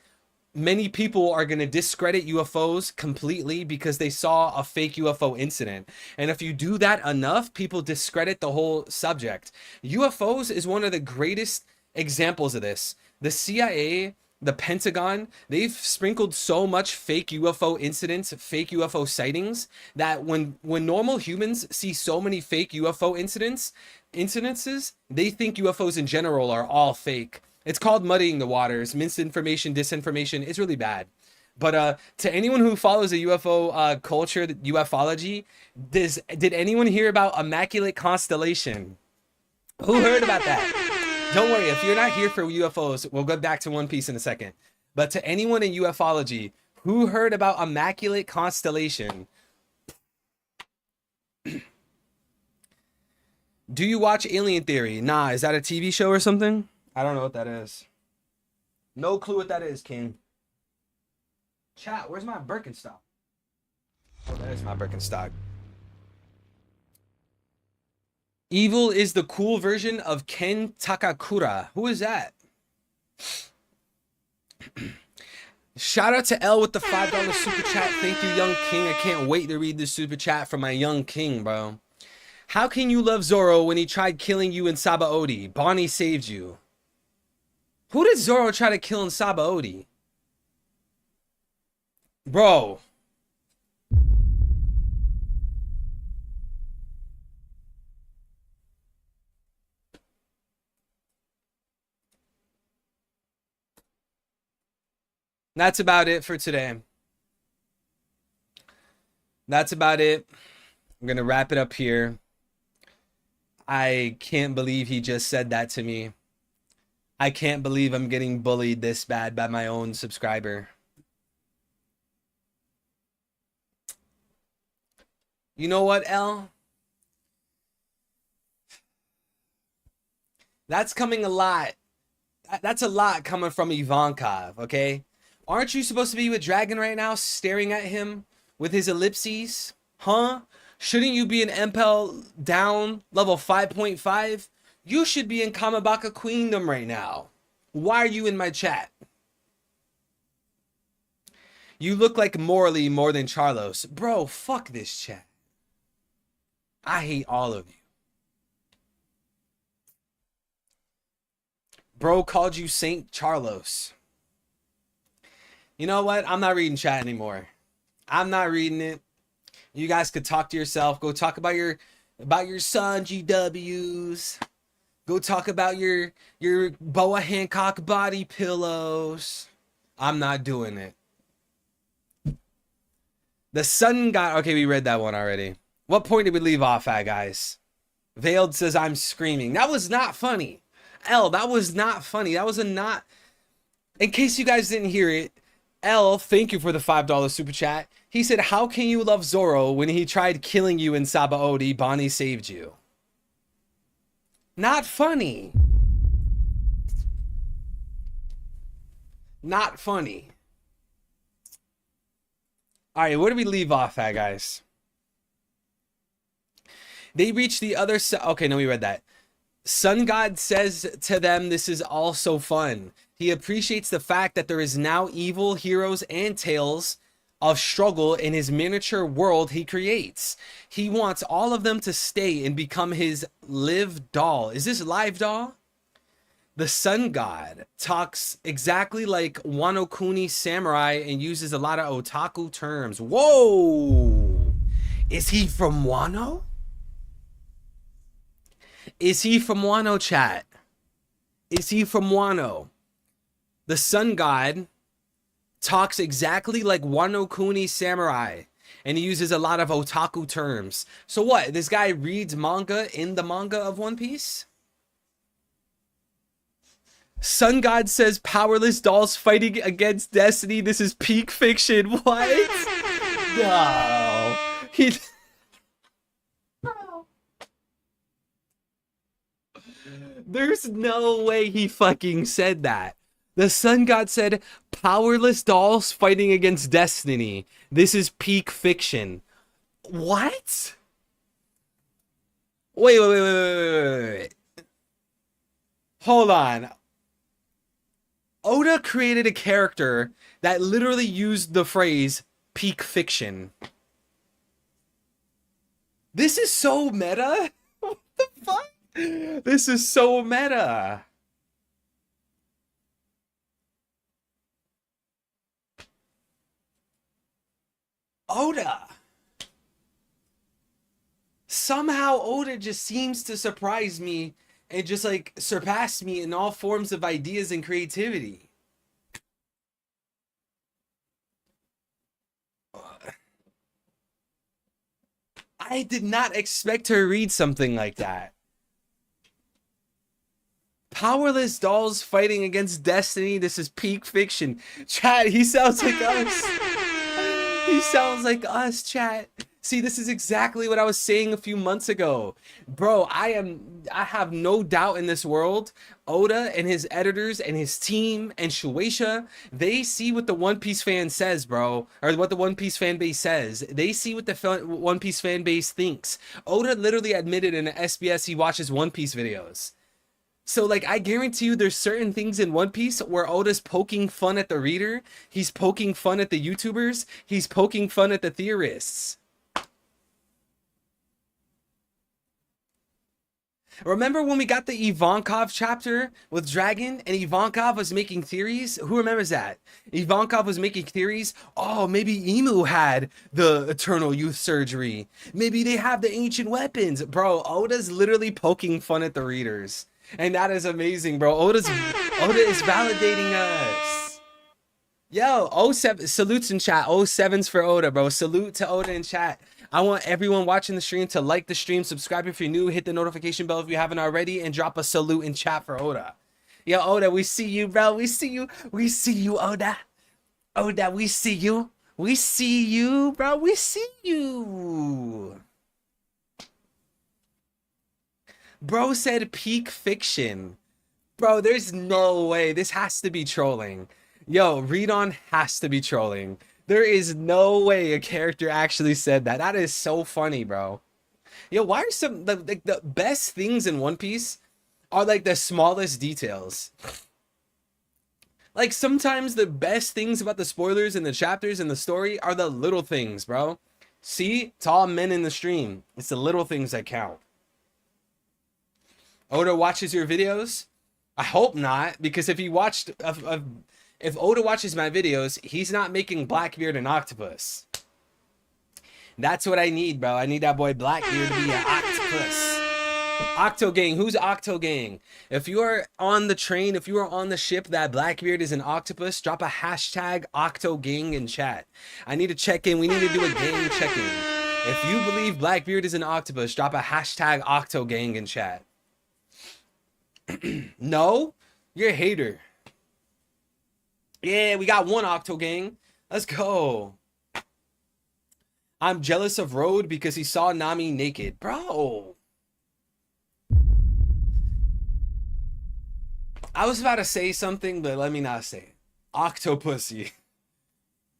many people are going to discredit UFOs completely because they saw a fake UFO incident. And if you do that enough, people discredit the whole subject. UFOs is one of the greatest examples of this. The CIA, the Pentagon, they've sprinkled so much fake UFO incidents, fake UFO sightings, that when normal humans see so many fake UFO incidences, they think UFOs in general are all fake. It's called muddying the waters. Misinformation, disinformation is really bad. But to anyone who follows a UFO culture, ufology, did anyone hear about Immaculate Constellation? Who heard about that? Don't worry, if you're not here for UFOs, we'll go back to One Piece in a second. But to anyone in ufology, who heard about Immaculate Constellation? Do you watch Alien Theory? Nah, is that a TV show or something? I don't know what that is. No clue what that is, King. Chat, where's my Birkenstock? Oh, there's my Birkenstock. Evil is the cool version of Ken Takakura. Who is that? Shout out to L with the $5 super chat. Thank you, Young King. I can't wait to read the super chat from my Young King, bro. How can you love Zoro when he tried killing you in Sabaody? Bonnie saved you. Who did Zoro try to kill in Sabaody? Bro. That's about it for today. That's about it. I'm going to wrap it up here. I can't believe he just said that to me. I can't believe I'm getting bullied this bad by my own subscriber. You know what, L? That's coming a lot. That's a lot coming from Ivankov, okay? Aren't you supposed to be with Dragon right now, staring at him with his ellipses? Huh? Shouldn't you be in MPL down level 5.5? You should be in Kamabaka Queendom right now. Why are you in my chat? You look like Morley more than Charlos. Bro, fuck this chat. I hate all of you. Bro called you Saint Charlos. You know what? I'm not reading chat anymore. I'm not reading it. You guys could talk to yourself. Go talk about your son GWs. Go talk about your Boa Hancock body pillows. I'm not doing it. The sun god. Okay, we read that one already. What point did we leave off at, guys? Veiled says I'm screaming. That was not funny. L, that was not funny. That was a not. In case you guys didn't hear it, L, thank you for the $5 super chat. He said, how can you love Zoro when he tried killing you in Sabaody? Bonnie saved you. Not funny. Not funny. All right, where do we leave off at, guys? They reach the other side. Okay, no, we read that. Sun God says to them, this is all so fun. He appreciates the fact that there is now evil heroes and tales of struggle in his miniature world he creates. He wants all of them to stay and become his live doll. Is this live doll? The Sun God talks exactly like Wano Kuni Samurai and uses a lot of otaku terms. Whoa! Is he from Wano? Is he from Wano, chat? Is he from Wano? The Sun God talks exactly like Wano Kuni Samurai, and he uses a lot of otaku terms. So what? This guy reads manga in the manga of One Piece? Sun God says powerless dolls fighting against destiny. This is peak fiction. What? No. There's no way he fucking said that. The Sun God said, powerless dolls fighting against destiny. This is peak fiction. What? Wait. Hold on. Oda created a character that literally used the phrase peak fiction. This is so meta. What the fuck? This is so meta. Oda. Somehow Oda just seems to surprise me and just like surpass me in all forms of ideas and creativity. I did not expect to read something like that. Powerless dolls fighting against destiny. This is peak fiction. Chat, he sounds like us. He sounds like us, chat. See, this is exactly what I was saying a few months ago. Bro, I have no doubt in this world, Oda and his editors and his team and Shueisha, they see what the One Piece fan says, bro, or what the One Piece fan base says. They see what the One Piece fan base thinks. Oda literally admitted in the SBS he watches One Piece videos. So, like, I guarantee you there's certain things in One Piece where Oda's poking fun at the reader, he's poking fun at the YouTubers, he's poking fun at the theorists. Remember when we got the Ivankov chapter with Dragon and Ivankov was making theories? Who remembers that? Ivankov was making theories. Oh, maybe Imu had the eternal youth surgery. Maybe they have the ancient weapons. Bro, Oda's literally poking fun at the readers. And that is amazing, bro. Oda is validating us. Yo, 07 salutes in chat. 07's for Oda, bro. Salute to Oda in chat. I want everyone watching the stream to like the stream, subscribe if you're new, hit the notification bell if you haven't already, and drop a salute in chat for Oda. Yo, Oda, we see you, bro. We see you. We see you, Oda. Oda, we see you. We see you, bro. We see you. Bro said peak fiction. Bro, there's no way. This has to be trolling. Yo, Read On has to be trolling. There is no way a character actually said that. That is so funny, bro. Yo, why are some the best things in One Piece are like the smallest details? Like sometimes the best things about the spoilers and the chapters and the story are the little things, bro. See, it's all men in the stream. It's the little things that count. Oda watches your videos? I hope not, because if he watched if Oda watches my videos, he's not making Blackbeard an octopus. That's what I need, bro. I need that boy Blackbeard to be an octopus. Octo Gang. Who's Octo Gang? If you are on the train, if you are on the ship that Blackbeard is an octopus, drop a hashtag Octo Gang in chat. I need to check in. We need to do a gang check-in. If you believe Blackbeard is an octopus, drop a hashtag Octo Gang in chat. No? You're a hater. Yeah, we got one Octo Gang. Let's go. I'm jealous of Road because he saw Nami naked. Bro. I was about to say something, but let me not say it. Octopussy.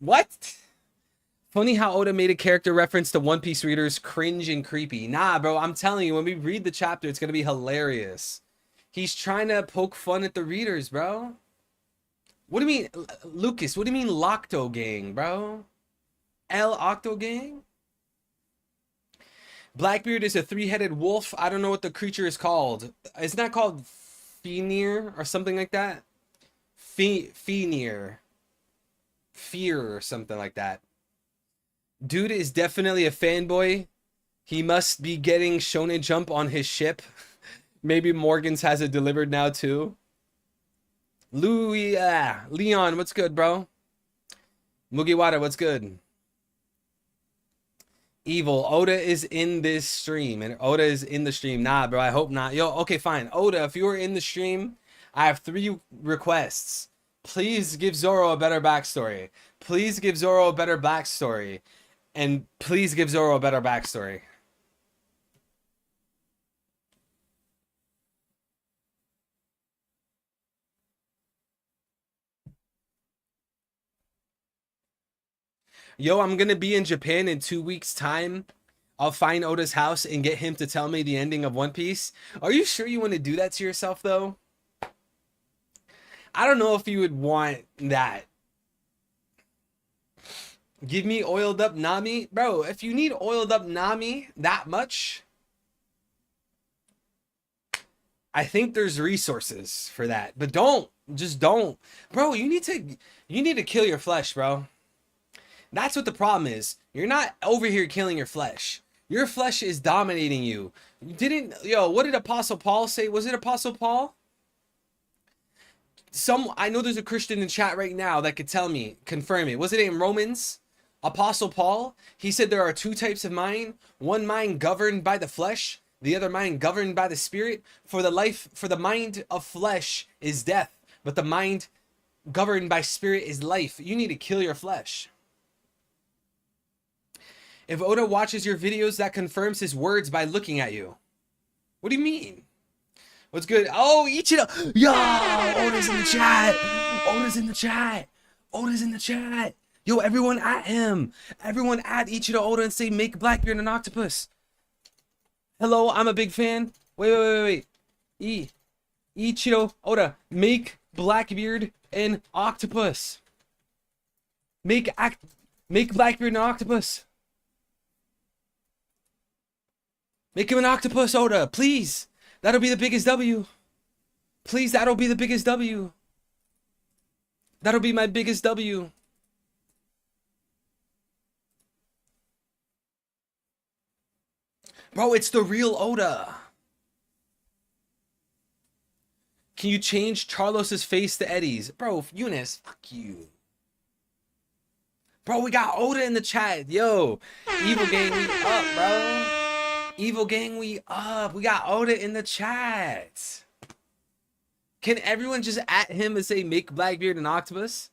What? Funny how Oda made a character reference to One Piece readers cringe and creepy. Nah, bro, I'm telling you, when we read the chapter, it's going to be hilarious. He's trying to poke fun at the readers, bro. What do you mean, Lucas? What do you mean Locto Gang, bro? El Octo Gang? Blackbeard is a three-headed wolf. I don't know what the creature is called. It's not called Fenrir or something like that. Fenrir. Fear or something like that. Dude is definitely a fanboy. He must be getting Shonen Jump on his ship. Maybe Morgan's has it delivered now too. Leon, what's good, bro? Mugiwara, what's good? Evil, Oda is in this stream, and Oda is in the stream. Nah, bro, I hope not. Yo, okay, fine. Oda, if you are in the stream, I have 3 requests. Please give Zoro a better backstory. Please give Zoro a better backstory. And please give Zoro a better backstory. Yo, I'm gonna be in Japan in 2 weeks' time. I'll find Oda's house and get him to tell me the ending of One Piece. Are you sure you want to do that to yourself, though? I don't know if you would want that. Give me oiled up Nami. Bro, if you need oiled up Nami that much, I think there's resources for that. But don't. Just don't. Bro, you need to kill your flesh, bro. That's what the problem is. You're not over here killing your flesh. Your flesh is dominating you. What did Apostle Paul say? Was it Apostle Paul? I know there's a Christian in chat right now that could tell me, confirm it. Was it in Romans? Apostle Paul, he said there are 2 types of mind. One mind governed by the flesh, the other mind governed by the spirit. For the mind of flesh is death, but the mind governed by spirit is life. You need to kill your flesh. If Oda watches your videos, that confirms his words by looking at you. What do you mean? What's good? Oh, Ichido. Yo, Oda's in the chat. Oda's in the chat. Oda's in the chat. Yo, everyone at him. Everyone at Ichido Oda and say, make Blackbeard an octopus. Hello, I'm a big fan. Wait. Ichido Oda, make Blackbeard an octopus. Make Blackbeard an octopus. Make him an octopus, Oda, please. That'll be the biggest W. Please, that'll be the biggest W. That'll be my biggest W. Bro, it's the real Oda. Can you change Charlos's face to Eddie's? Bro, Eunice, fuck you. Bro, we got Oda in the chat. Yo, Evil Gang, we up, bro. Evil Gang, we up. We got Oda in the chat. Can everyone just at him and say, make Blackbeard an octopus?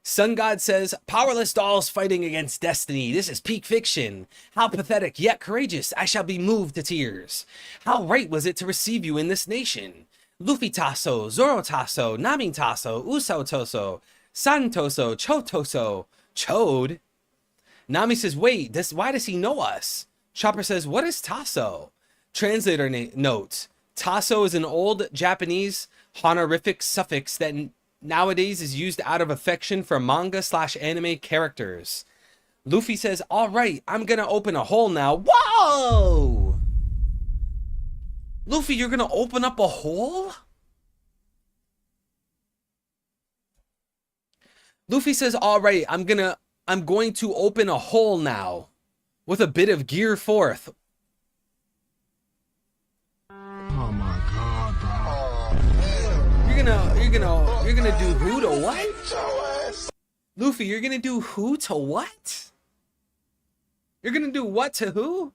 Sun God says, powerless dolls fighting against destiny. This is peak fiction. How pathetic, yet courageous. I shall be moved to tears. How right was it to receive you in this nation? Luffy Tasso, Zoro Tasso, Nami Tasso, Uso Toso, San Toso, Cho Toso, Chode. Nami says, wait, why does he know us? Chopper says, what is Tasso? Translator note, Tasso is an old Japanese honorific suffix that nowadays is used out of affection for manga/anime characters. Luffy says, all right, I'm gonna open a hole now. Whoa! Luffy, you're gonna open up a hole? Luffy says, all right, I'm going to open a hole now with a bit of gear forth. Oh my god, bro. You're gonna do who to what? Luffy, you're gonna do who to what? You're gonna do what to who?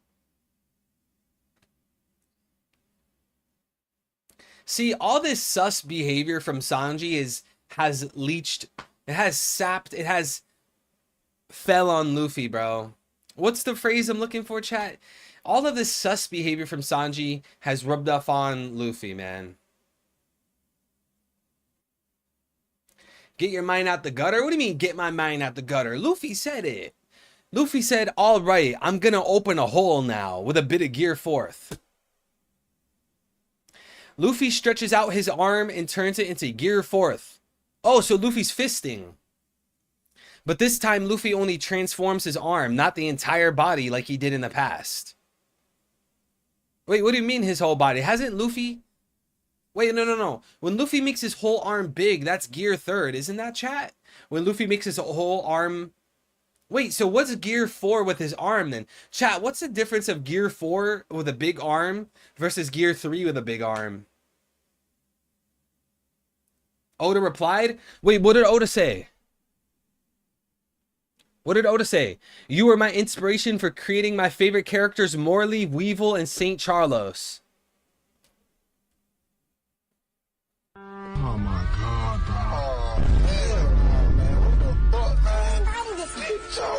See, all this sus behavior from Sanji has leached, it has sapped, it has fell on Luffy, bro. What's the phrase I'm looking for, chat? All of this sus behavior from Sanji has rubbed off on Luffy, man. Get your mind out the gutter? What do you mean, get my mind out the gutter? Luffy said it. Luffy said, all right, I'm gonna open a hole now with a bit of gear forth. Luffy stretches out his arm and turns it into gear forth. Oh, so Luffy's fisting. But this time, Luffy only transforms his arm, not the entire body like he did in the past. Wait, what do you mean his whole body? Hasn't Luffy... Wait, no. When Luffy makes his whole arm big, that's gear third. Isn't that, chat? When Luffy makes his whole arm... Wait, so what's gear 4 with his arm then? Chat, what's the difference of gear 4 with a big arm versus gear 3 with a big arm? Oda replied? Wait, what did Oda say? What did Oda say? You were my inspiration for creating my favorite characters, Morley, Weevil, and St. Charlos. Oh my god, bro.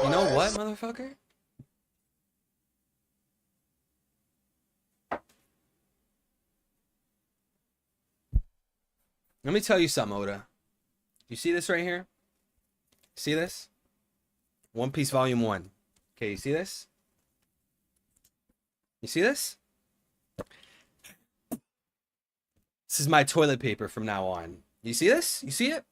You know what, motherfucker? Let me tell you something, Oda. You see this right here? See this? One Piece Volume 1. Okay, you see this? You see this? This is my toilet paper from now on. You see this? You see it?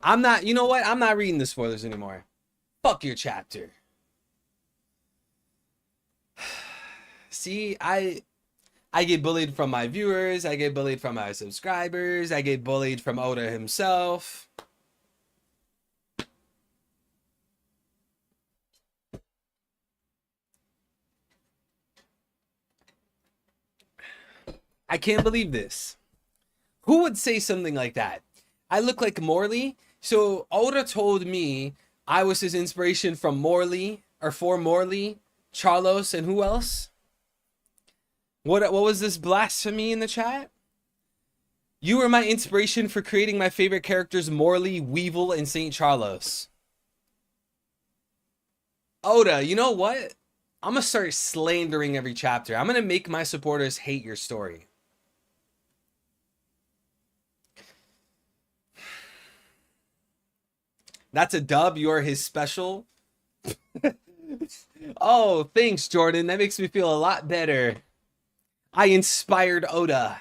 I'm not, you know what? I'm not reading the spoilers anymore. Fuck your chapter. See, I get bullied from my viewers. I get bullied from my subscribers. I get bullied from Oda himself. I can't believe this. Who would say something like that? I look like Morley. So Oda told me I was his inspiration from Morley, or for Morley, Charlos, and who else? What was this blasphemy in the chat? You were my inspiration for creating my favorite characters, Morley, Weevil, and St. Charlos. Oda, you know what? I'm gonna start slandering every chapter. I'm gonna make my supporters hate your story. That's a dub. You're his special. Oh, thanks, Jordan. That makes me feel a lot better. I inspired Oda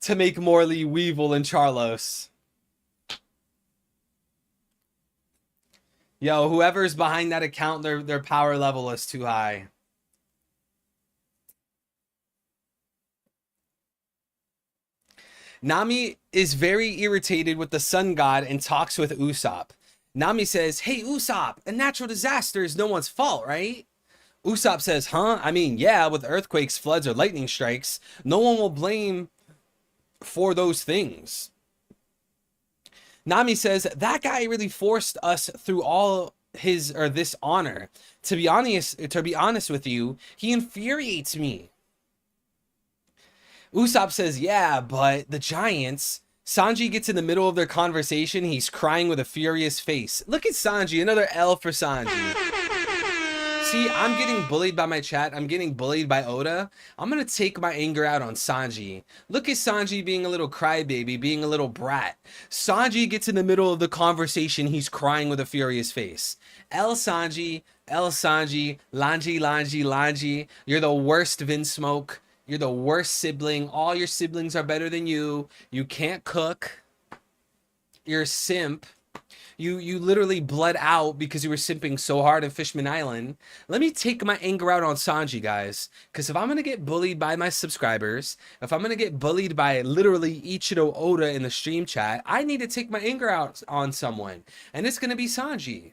to make Morley, Weevil, and Charlos. Yo, whoever's behind that account, their power level is too high. Nami is very irritated with the sun god and talks with Usopp. Nami says, "Hey Usopp, a natural disaster is no one's fault, right?" Usopp says, "Huh? I mean, yeah, with earthquakes, floods, or lightning strikes, no one will blame for those things." Nami says, "That guy really forced us through all this honor. To be honest with you, he infuriates me." Usopp says, "Yeah, but the giants." Sanji gets in the middle of their conversation. He's crying with a furious face. Look at Sanji, another L for Sanji. See, I'm getting bullied by my chat. I'm getting bullied by Oda. I'm going to take my anger out on Sanji. Look at Sanji being a little crybaby, being a little brat. Sanji gets in the middle of the conversation. He's crying with a furious face. L Sanji, Lanji. You're the worst, Vinsmoke. You're the worst sibling. All your siblings are better than you. You can't cook. You're a simp. You literally bled out because you were simping so hard in Fishman Island. Let me take my anger out on Sanji, guys. Because if I'm going to get bullied by my subscribers, if I'm going to get bullied by literally Ichiro Oda in the stream chat, I need to take my anger out on someone. And it's going to be Sanji.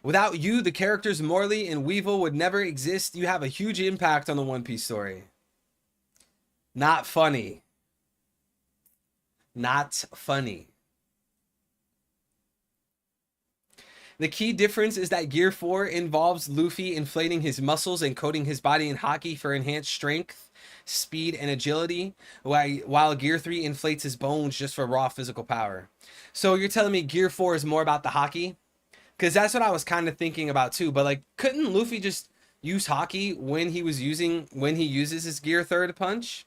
Without you, the characters Morley and Weevil would never exist. You have a huge impact on the One Piece story. Not funny. Not funny. The key difference is that Gear 4 involves Luffy inflating his muscles and coating his body in Haki for enhanced strength, speed, and agility, while Gear 3 inflates his bones just for raw physical power. So you're telling me Gear 4 is more about the Haki? Because that's what I was kind of thinking about too. But like, couldn't Luffy just use Haki when he uses his Gear 3rd punch?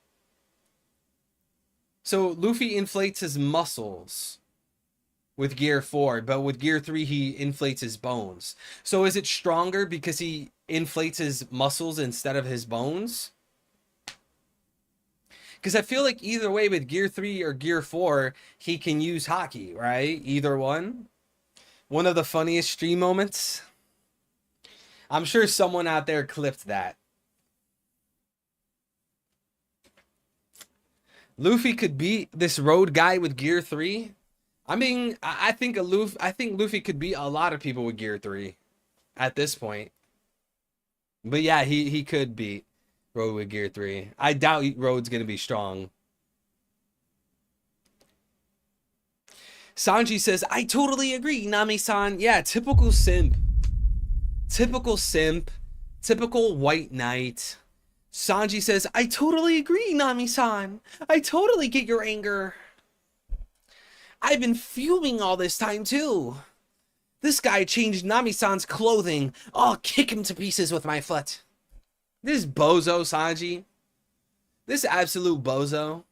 So Luffy inflates his muscles with Gear 4, but with Gear 3 he inflates his bones. So is it stronger because he inflates his muscles instead of his bones? Because I feel like either way with Gear 3 or Gear 4, he can use Haki, right? Either one. One of the funniest stream moments. I'm sure someone out there clipped that. Luffy could beat this road guy with Gear 3. I mean, I think Luffy could beat a lot of people with Gear 3 at this point. But yeah, he could beat Road with Gear 3. I doubt Road's gonna be strong. Sanji says, "I totally agree, Nami-san." Yeah, typical simp. Typical simp. Typical white knight. Sanji says, "I totally agree, Nami-san. I totally get your anger. I've been fuming all this time too. This guy changed Nami-san's clothing. I'll kick him to pieces with my foot." This bozo Sanji. This absolute bozo.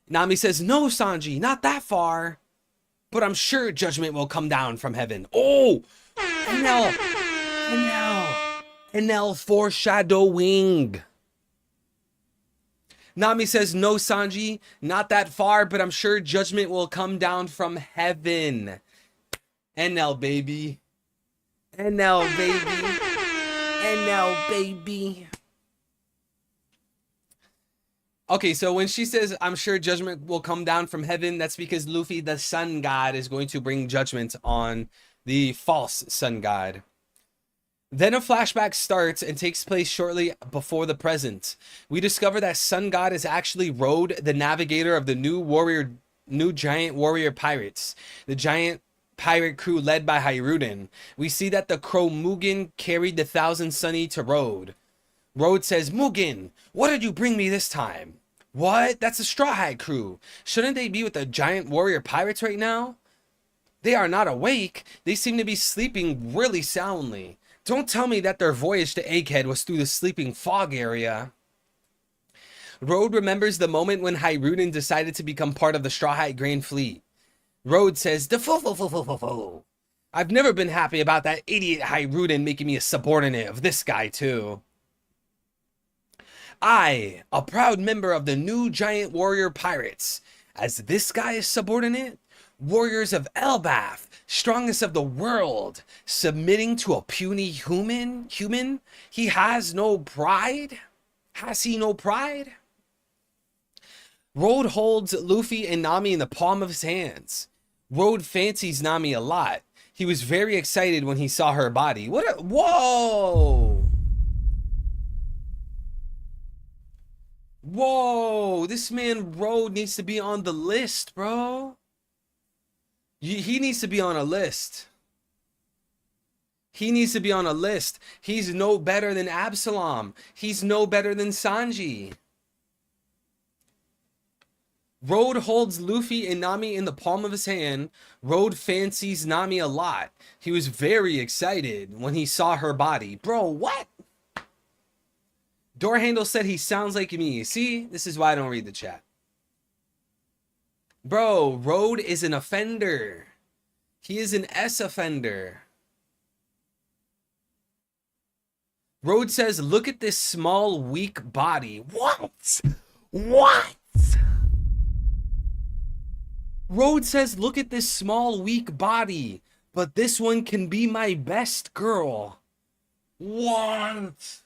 Nami says, "No, Sanji, not that far. But I'm sure judgment will come down from heaven." Oh! Enel foreshadowing. Nami says, "No, Sanji, not that far, but I'm sure judgment will come down from heaven." Enel, baby. Enel, baby. Enel, baby. Okay, so when she says, "I'm sure judgment will come down from heaven," that's because Luffy, the sun god, is going to bring judgment on the false sun god. Then a flashback starts and takes place shortly before the present. We discover that Sun God is actually Road, the navigator of the new giant warrior pirates, the giant pirate crew led by Hiruden. We see that the Crow Mugen carried the Thousand Sunny to Road. Road says, Mugen, what did you bring me this time? What? That's the Straw Hat crew. Shouldn't they be with the giant warrior pirates right now? They are not awake. They seem to be sleeping really soundly. Don't tell me that their voyage to Egghead was through the sleeping fog area. Road remembers the moment when Hiruden decided to become part of the Straw Hat Grand Fleet. Road says, "Defo-fo-fo-fo-fo-fo. I've never been happy about that idiot Hiruden making me a subordinate of this guy too. I, a proud member of the new giant warrior pirates, as this guy is subordinate, warriors of Elbaf, strongest of the world, submitting to a puny human? He has no pride? Has he no pride?" Road holds Luffy and Nami in the palm of his hands. Road fancies Nami a lot. He was very excited when he saw her body. Whoa! Whoa! This man Road needs to be on the list, bro. He needs to be on a list. He needs to be on a list. He's no better than Absalom. He's no better than Sanji. Road holds Luffy and Nami in the palm of his hand. Road fancies Nami a lot. He was very excited when he saw her body. Bro, what? Doorhandle said he sounds like me. See, this is why I don't read the chat. Bro, Road is an offender. He is an S offender. Road says, look at this small, weak body. What? What? Road says, look at this small, weak body, but this one can be my best girl. What?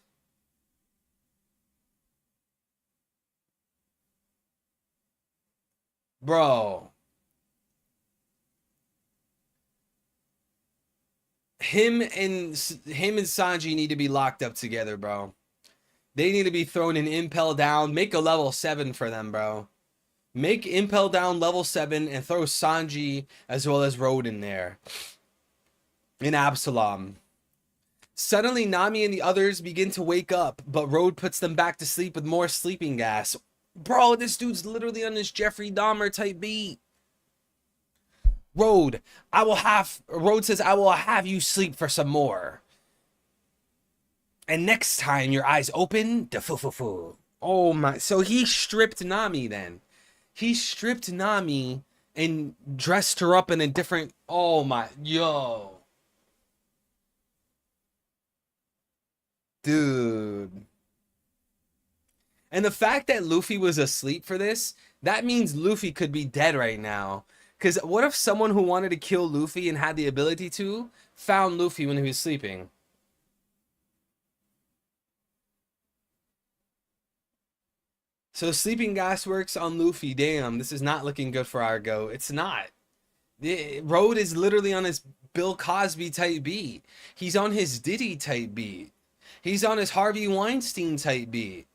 Bro. Him and Sanji need to be locked up together, bro. They need to be thrown in Impel Down. Make a level 7 for them, bro. Make Impel Down level 7 and throw Sanji as well as Road in there. And Absalom. Suddenly, Nami and the others begin to wake up, but Road puts them back to sleep with more sleeping gas. Bro, this dude's literally on this Jeffrey Dahmer type beat. Road says, I will have you sleep for some more. And next time your eyes open, da-fu-fu-fu. Oh my, so he stripped Nami then. He stripped Nami and dressed her up in a different, oh my, yo. Dude. And the fact that Luffy was asleep for this, that means Luffy could be dead right now. Because what if someone who wanted to kill Luffy and had the ability to found Luffy when he was sleeping? So sleeping gas works on Luffy. Damn, this is not looking good for Argo. It's not. Road is literally on his Bill Cosby type beat. He's on his Diddy type beat. He's on his Harvey Weinstein type beat.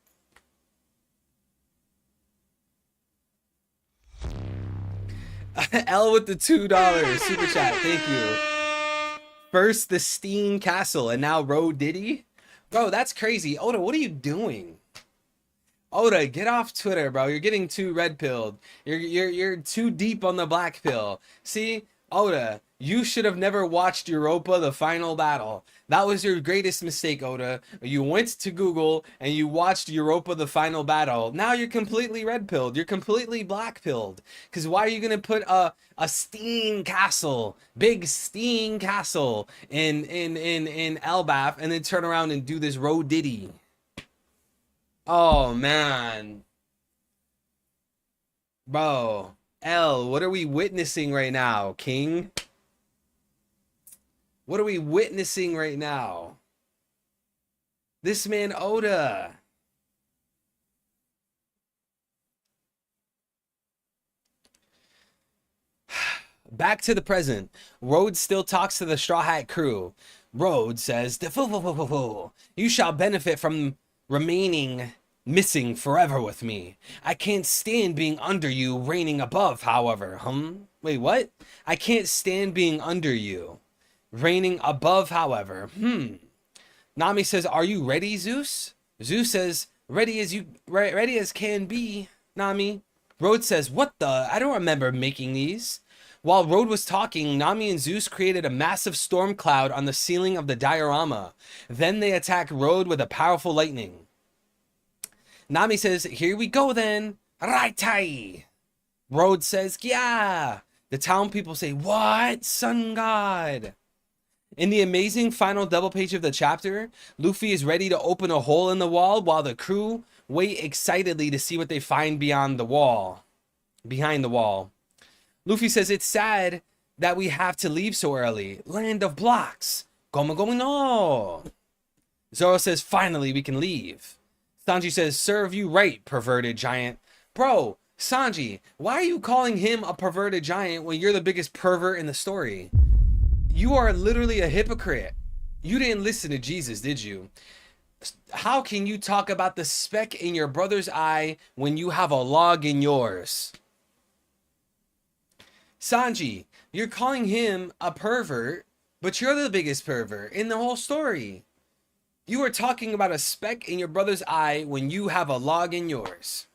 L with the $2 super chat. Thank you. First the Steen Castle and now Road Diddy. Bro, that's crazy. Oda, what are you doing? Oda, get off Twitter, bro. You're getting too red pilled. You're too deep on the black pill. See, Oda, you should have never watched Europa: The Final Battle. That was your greatest mistake, Oda. You went to Google and you watched Europa: The Final Battle. Now you're completely red pilled. You're completely black pilled. Cause why are you gonna put a Steen Castle, big Steen Castle in Elbaf and then turn around and do this Road Diddy? Oh man. Bro, L, what are we witnessing right now, King? What are we witnessing right now? This man Oda. Back to the present. Road still talks to the Straw Hat crew. Road says, "You shall benefit from remaining missing forever with me. I can't stand being under you, reigning above, however." Wait, what? I can't stand being under you, reigning above, however. Nami says, "Are you ready, Zeus?" Zeus says, ready as can be, Nami. Road says, what the? I don't remember making these. While Road was talking, Nami and Zeus created a massive storm cloud on the ceiling of the diorama. Then they attack Road with a powerful lightning. Nami says, here we go then. Raitai. Road says, yeah. The town people say, what? Sun God. In the amazing final double page of the chapter, Luffy is ready to open a hole in the wall while the crew wait excitedly to see what they find behind the wall. Luffy says it's sad that we have to leave so early. Land of blocks. Gomu gomu no. Zoro says finally we can leave. Sanji says serve you right, perverted giant. Bro, Sanji, why are you calling him a perverted giant when you're the biggest pervert in the story? You are literally a hypocrite. You didn't listen to Jesus, did you? How can you talk about the speck in your brother's eye when you have a log in yours? Sanji, you're calling him a pervert, but you're the biggest pervert in the whole story. You are talking about a speck in your brother's eye when you have a log in yours.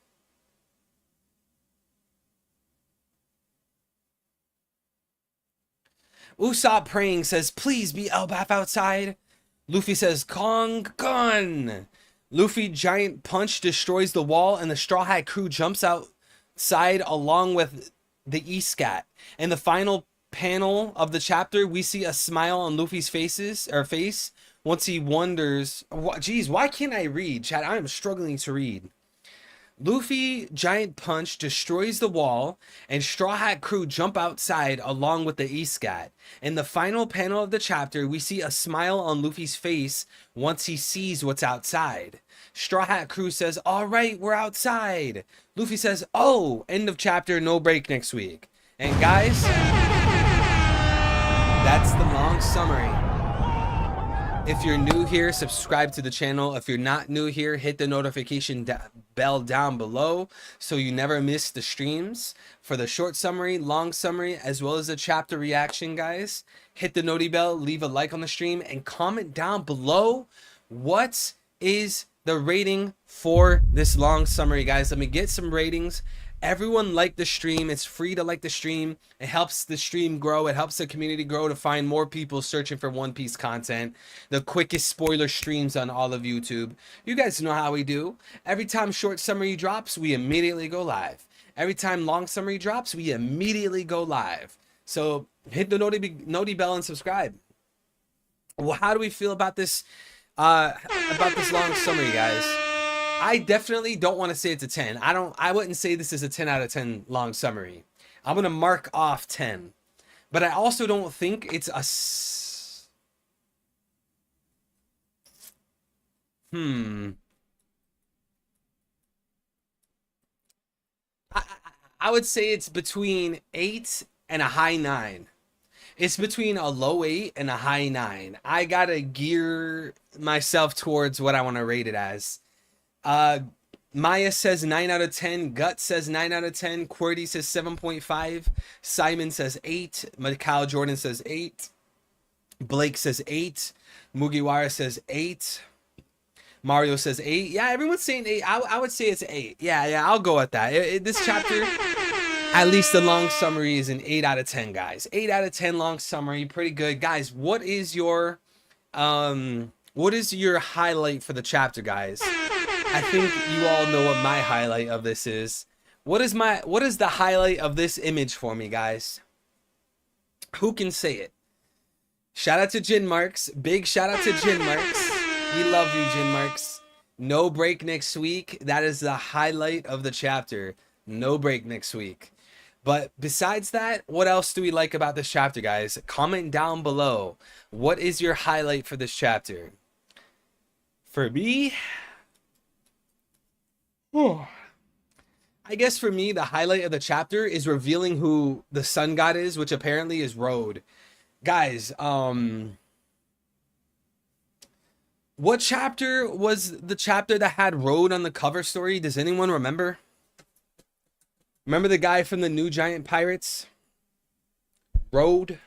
Usopp praying says, please be Elbaf outside. Luffy says, Kong gun. Luffy giant punch destroys the wall and the Straw Hat crew jumps outside along with the E-Scat. In the final panel of the chapter, we see a smile on Luffy's face once he wonders, geez, why can't I read, chat? I am struggling to read. Luffy giant punch destroys the wall and Straw Hat crew jump outside along with the E-Scat. In the final panel of the chapter, we see a smile on Luffy's face once he sees what's outside. Straw Hat crew says, all right, we're outside. Luffy says, oh, end of chapter, no break next week. And guys, that's the long summary. If you're new here, subscribe to the channel. If you're not new here, hit the notification bell down below so you never miss the streams. For the short summary, long summary, as well as the chapter reaction, guys, hit the noti bell, leave a like on the stream, and comment down below what is the rating for this long summary, guys. Let me get some ratings. Everyone like the stream. It's free to like the stream. It helps the stream grow. It helps the community grow to find more people searching for One Piece content. The quickest spoiler streams on all of YouTube. You guys know how we do. Every time short summary drops, we immediately go live. Every time long summary drops, we immediately go live. So hit the noti bell and subscribe. Well, how do we feel about this long summary, guys? I definitely don't want to say it's a 10. I wouldn't say this is a 10 out of 10 long summary. I'm going to mark off 10. But I also don't think it's a... I would say it's between 8 and a high 9. It's between a low 8 and a high 9. I got to gear myself towards what I want to rate it as. Maya says 9 out of 10. Gut says 9 out of 10. QWERTY says 7.5. Simon says 8. Macau Jordan says 8. Blake says 8. Mugiwara says 8. Mario says 8. Yeah, everyone's saying 8. I would say it's 8. Yeah, I'll go with that. This chapter, at least the long summary, is an 8 out of 10, guys. 8 out of 10 long summary, pretty good, guys. What is your highlight for the chapter, guys? I think you all know what my highlight of this is. What is the highlight of this image for me, guys? Who can say it? Shout out to Jin Marks. Big shout out to Jin Marks. We love you, Jin Marks. No break next week. That is the highlight of the chapter. No break next week. But besides that, what else do we like about this chapter, guys? Comment down below. What is your highlight for this chapter? For me, I guess for me, the highlight of the chapter is revealing who the sun god is, which apparently is Road. Guys, what chapter was the chapter that had Road on the cover story? Does anyone remember? Remember the guy from the New Giant Pirates? Road?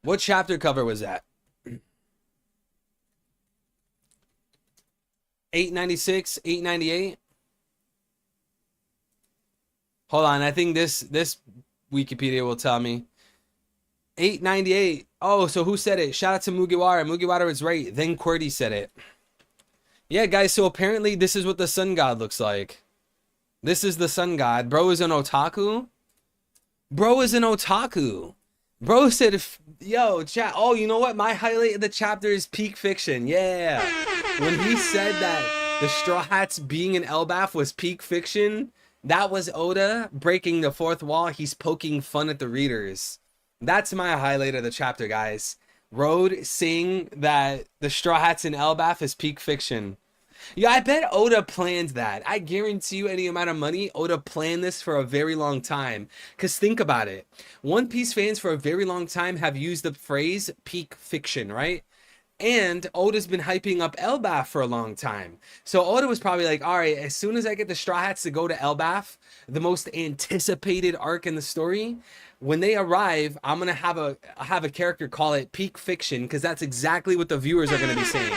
What chapter cover was that? 896, 898. Hold on, I think this Wikipedia will tell me. 898. Oh, so who said it? Shout out to Mugiwara. Mugiwara is right. Then QWERTY said it. Yeah, guys, so apparently this is what the sun god looks like. This is the sun god. Bro is an otaku. Bro is an otaku. Bro said, yo, chat. Oh, you know what? My highlight of the chapter is peak fiction. Yeah. When he said that the Straw Hats being an Elbaf was peak fiction, that was Oda breaking the fourth wall. He's poking fun at the readers. That's my highlight of the chapter, guys. Road saying that the Straw Hats in Elbaf is peak fiction. Yeah, I bet Oda planned that. I guarantee you any amount of money, Oda planned this for a very long time. Because think about it. One Piece fans for a very long time have used the phrase peak fiction, right? And Oda's been hyping up Elbaf for a long time. So Oda was probably like, all right, as soon as I get the Straw Hats to go to Elbaf, the most anticipated arc in the story, when they arrive, I'm going to have a character call it peak fiction, because that's exactly what the viewers are going to be saying.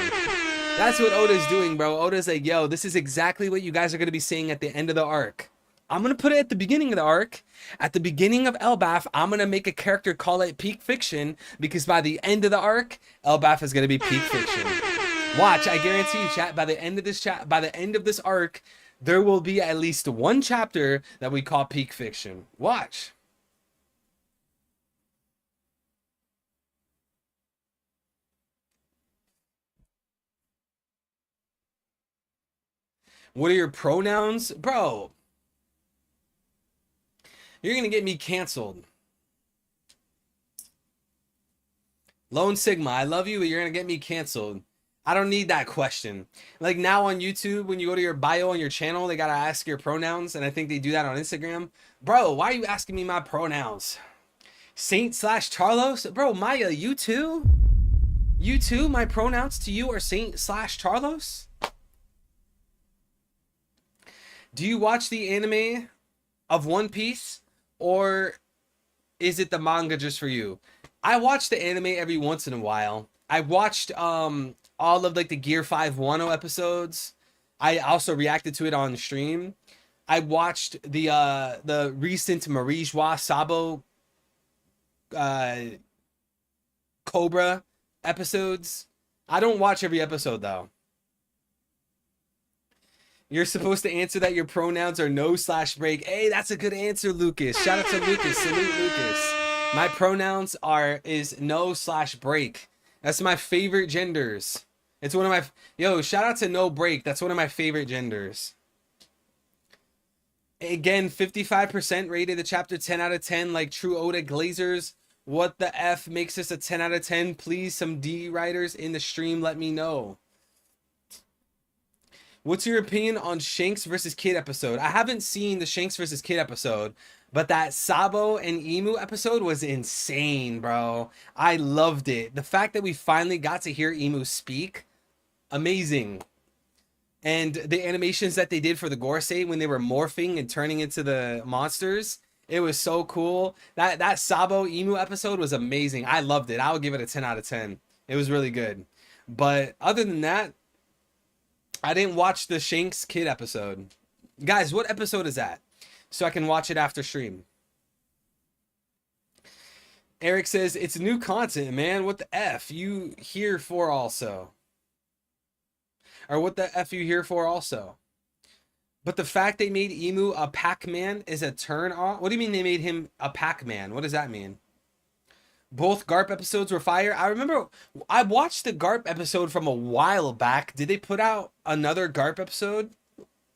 That's what Oda's doing, bro. Oda's like, yo, this is exactly what you guys are going to be saying at the end of the arc. I'm going to put it at the beginning of the arc. At the beginning of Elbaf, I'm going to make a character call it peak fiction, because by the end of the arc, Elbaf is going to be peak fiction. Watch, I guarantee you, chat, by the end of this arc, there will be at least one chapter that we call peak fiction. Watch. What are your pronouns? Bro, you're going to get me canceled. Lone Sigma, I love you, but you're going to get me canceled. I don't need that question. Like now on YouTube, when you go to your bio on your channel, they got to ask your pronouns. And I think they do that on Instagram. Bro, why are you asking me my pronouns? Saint/Charlos? Bro, Maya, you too? You too? My pronouns to you are Saint/Charlos? Do you watch the anime of One Piece, or is it the manga just for you? I watch the anime every once in a while. I watched all of like the Gear 5 Wano episodes. I also reacted to it on stream. I watched the recent Marijois Sabo Cobra episodes. I don't watch every episode though. You're supposed to answer that your pronouns are no/break. Hey, that's a good answer, Lucas. Shout out to Lucas. Salute Lucas. My pronouns is no/break. That's my favorite genders. It's one of my... Yo, shout out to no break. That's one of my favorite genders. Again, 55% rated the chapter 10 out of 10 like true Oda Glazers. What the F makes this a 10 out of 10? Please, some D writers in the stream, let me know. What's your opinion on Shanks versus Kid episode? I haven't seen the Shanks versus Kid episode, but that Sabo and Emu episode was insane, bro. I loved it. The fact that we finally got to hear Emu speak, amazing. And the animations that they did for the Gorosei when they were morphing and turning into the monsters, it was so cool. That Sabo Emu episode was amazing. I loved it. I would give it a 10 out of 10. It was really good. But other than that, I didn't watch the Shanks Kid episode. Guys, what episode is that? So I can watch it after stream. Eric says, it's new content, man. What the F you here for also? Or what the F you here for also? But the fact they made Emu a Pac-Man is a turn on. What do you mean they made him a Pac-Man? What does that mean? Both Garp episodes were fire. I remember I watched the Garp episode from a while back. Did they put out another Garp episode?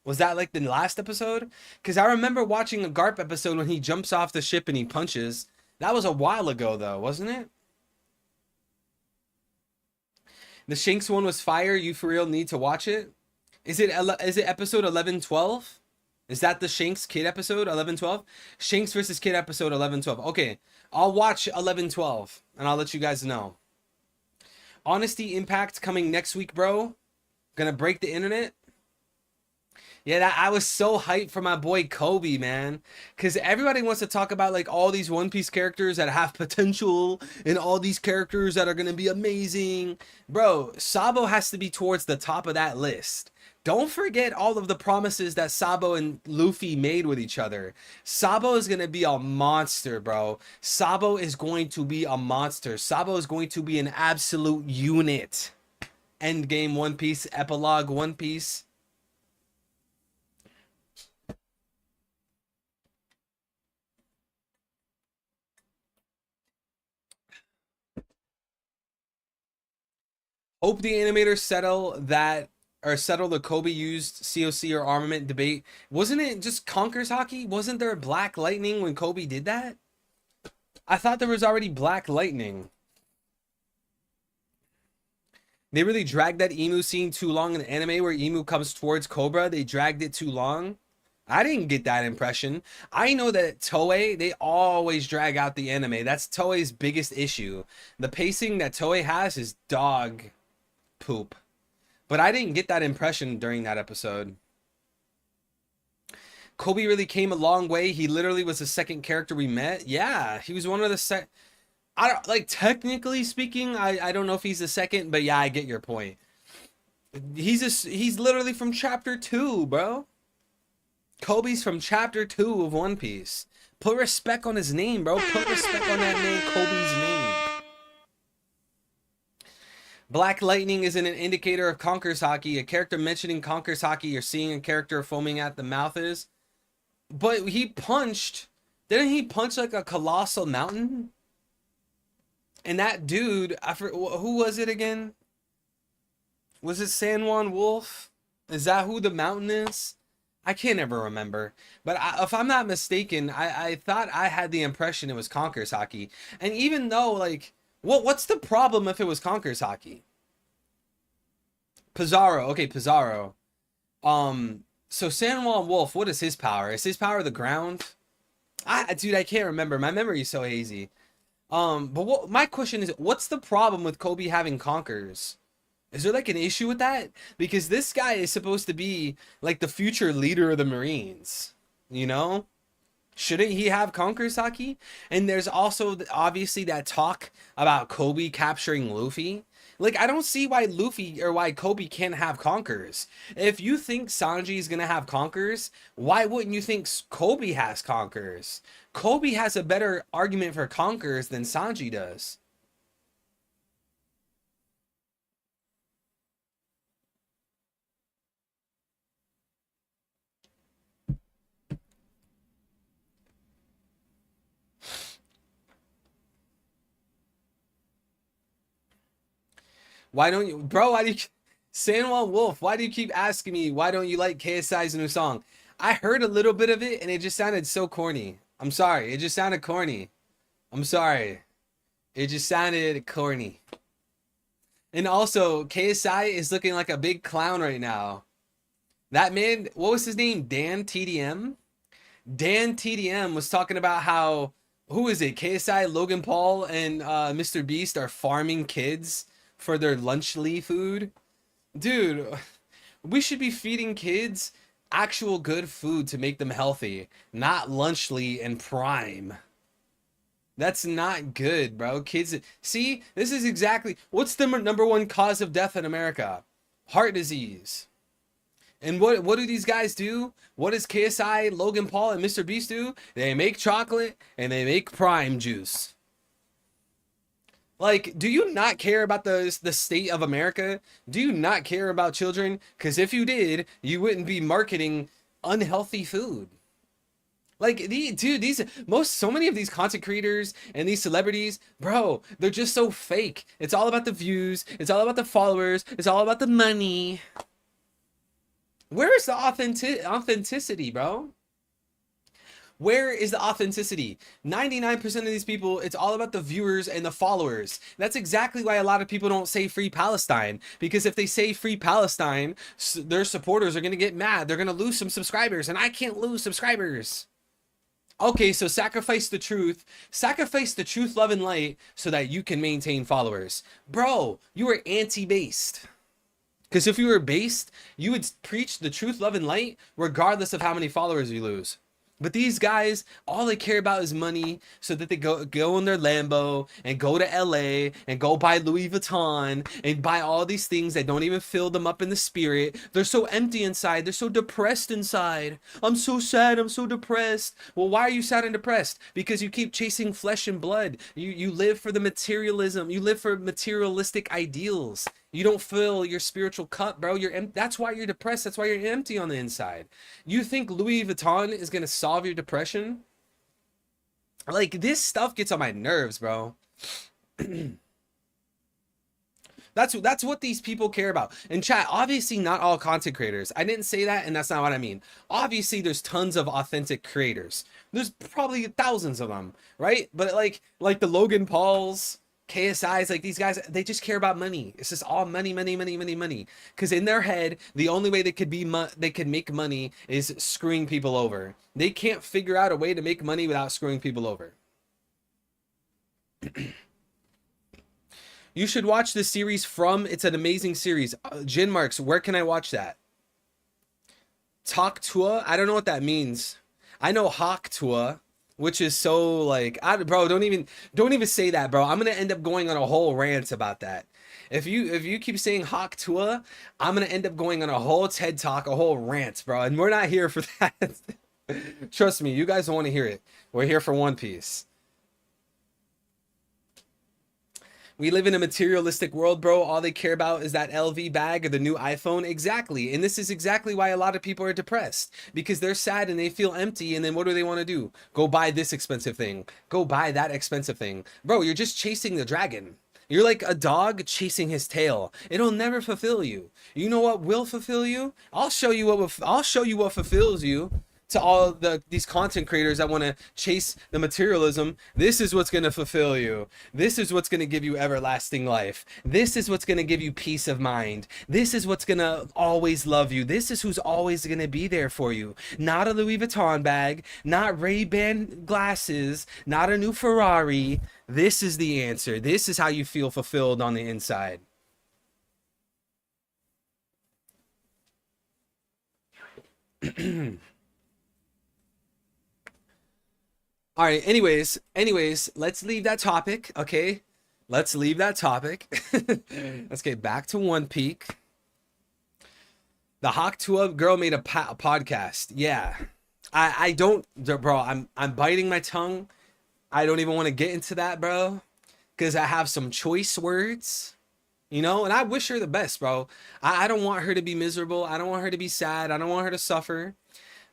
Was that like the last episode? Because I remember watching a Garp episode when he jumps off the ship and he punches. That was a while ago though, wasn't it? The Shanks one was fire. You for real need to watch it. Is it episode 11-12? Is that the Shanks Kid episode 11-12? Shanks versus Kid episode 11-12. Okay, I'll watch 11-12 and I'll let you guys know. Honesty Impact coming next week, bro. Gonna break the internet. Yeah, I was so hyped for my boy Kobe, man. Because everybody wants to talk about like all these One Piece characters that have potential and all these characters that are going to be amazing. Bro, Sabo has to be towards the top of that list. Don't forget all of the promises that Sabo and Luffy made with each other. Sabo is going to be a monster, bro. Sabo is going to be a monster. Sabo is going to be an absolute unit. Endgame One Piece, epilogue One Piece. Hope the animators settle the Kobe used COC or armament debate. Wasn't it just Conquer's Haki? Wasn't there Black Lightning when Kobe did that? I thought there was already Black Lightning. They really dragged that Emu scene too long in the anime where Emu comes towards Cobra. They dragged it too long. I didn't get that impression. I know that Toei, they always drag out the anime. That's Toei's biggest issue. The pacing that Toei has is dog poop. But I didn't get that impression during that episode. Kobe really came a long way. He literally was the second character we met. Yeah, he was one of the I don't, like, technically speaking, I don't know if he's the second, but yeah, I get your point. He's literally from chapter 2, bro. Kobe's from chapter 2 of One Piece. Put respect on his name, bro. Put respect on that name, Kobe's name. Black Lightning isn't an indicator of Conquer's Haki. A character mentioning Conquer's Haki or seeing a character foaming at the mouth is. But he punched. Didn't he punch like a colossal mountain? And that dude, who was it again? Was it San Juan Wolf? Is that who the mountain is? I can't ever remember. But if I'm not mistaken, I thought I had the impression it was Conquer's Haki. And even though, like, what's the problem if it was Conquer's Haki? Pizarro. Okay, Pizarro. So San Juan Wolf, what is his power? Is his power the ground? Dude, I can't remember. My memory is so hazy. But my question is, what's the problem with Kobe having Conquers? Is there like an issue with that? Because this guy is supposed to be like the future leader of the Marines, you know? Shouldn't he have Conquer's Haki? And there's also obviously that talk about Kobe capturing Luffy. Like, I don't see why Luffy or why Kobe can't have Conquers. If you think Sanji is gonna have Conquers, why wouldn't you think Kobe has Conquers? Kobe has a better argument for Conquers than Sanji does. Why don't you, bro? Why do you, San Juan Wolf? Why do you keep asking me why don't you like KSI's new song? I heard a little bit of it and it just sounded so corny. I'm sorry, it just sounded corny. I'm sorry, it just sounded corny. And also, KSI is looking like a big clown right now. That man, what was his name? Dan TDM. Dan TDM was talking about how, who is it? KSI, Logan Paul, and Mr. Beast are farming kids for their lunchly food. Dude, we should be feeding kids actual good food to make them healthy, not lunchly and prime. That's not good, bro. Kids, see, this is exactly, what's the number one cause of death in America? Heart disease. And what do these guys do? What does KSI, Logan Paul, and Mr. Beast do? They make chocolate and they make prime juice. Like, do you not care about the state of America? Do you not care about children? Because if you did, you wouldn't be marketing unhealthy food. Like, so many of these content creators and these celebrities, bro, they're just so fake. It's all about the views. It's all about the followers. It's all about the money. Where is the authenticity, bro? Where is the authenticity? 99% of these people, it's all about the viewers and the followers. That's exactly why a lot of people don't say free Palestine. Because if they say free Palestine, their supporters are going to get mad. They're going to lose some subscribers. And I can't lose subscribers. Okay, so sacrifice the truth. Sacrifice the truth, love, and light so that you can maintain followers. Bro, you are anti-based. Because if you were based, you would preach the truth, love, and light regardless of how many followers you lose. But these guys, all they care about is money, so that they go in their Lambo and go to LA and go buy Louis Vuitton and buy all these things that don't even fill them up in the spirit. They're so empty inside. They're so depressed inside. I'm so sad. I'm so depressed. Well, why are you sad and depressed? Because you keep chasing flesh and blood. You live for the materialism. You live for materialistic ideals. You don't fill your spiritual cup, bro. That's why you're depressed. That's why you're empty on the inside. You think Louis Vuitton is gonna solve your depression? Like, this stuff gets on my nerves, bro. That's what these people care about. And chat, obviously not all content creators. I didn't say that, and that's not what I mean. Obviously, there's tons of authentic creators. There's probably thousands of them, right? But like the Logan Pauls, KSIs, like these guys, they just care about money. It's just all money, money, money, money, money. Because in their head, the only way they could make money is screwing people over. They can't figure out a way to make money without screwing people over. You should watch this series From. It's an amazing series. Jin Marks, where can I watch that? Talk Tua? I don't know what that means. I know Hawk Tua, which is so like, bro, don't even say that, bro. I'm gonna end up going on a whole rant about that. If you keep saying Hawk Tua, I'm gonna end up going on a whole TED talk, a whole rant, bro. And we're not here for that. Trust me, you guys don't want to hear it. We're here for One Piece. We live in a materialistic world, bro. All they care about is that LV bag or the new iPhone. Exactly. And this is exactly why a lot of people are depressed, because they're sad and they feel empty. And then what do they want to do? Go buy this expensive thing. Go buy that expensive thing. Bro, you're just chasing the dragon. You're like a dog chasing his tail. It'll never fulfill you. You know what will fulfill you? I'll show you what fulfills you. To all these content creators that want to chase the materialism, this is what's going to fulfill you. This is what's going to give you everlasting life. This is what's going to give you peace of mind. This is what's going to always love you. This is who's always going to be there for you. Not a Louis Vuitton bag, not Ray-Ban glasses, not a new Ferrari. This is the answer. This is how you feel fulfilled on the inside. All right, anyways, let's leave that topic, okay? Let's leave that topic. Let's get back to One Piece. The Hawk Tua girl made a podcast. Yeah. I don't, bro, I'm biting my tongue. I don't even want to get into that, bro, because I have some choice words, you know, and I wish her the best, bro. I don't want her to be miserable. I don't want her to be sad. I don't want her to suffer.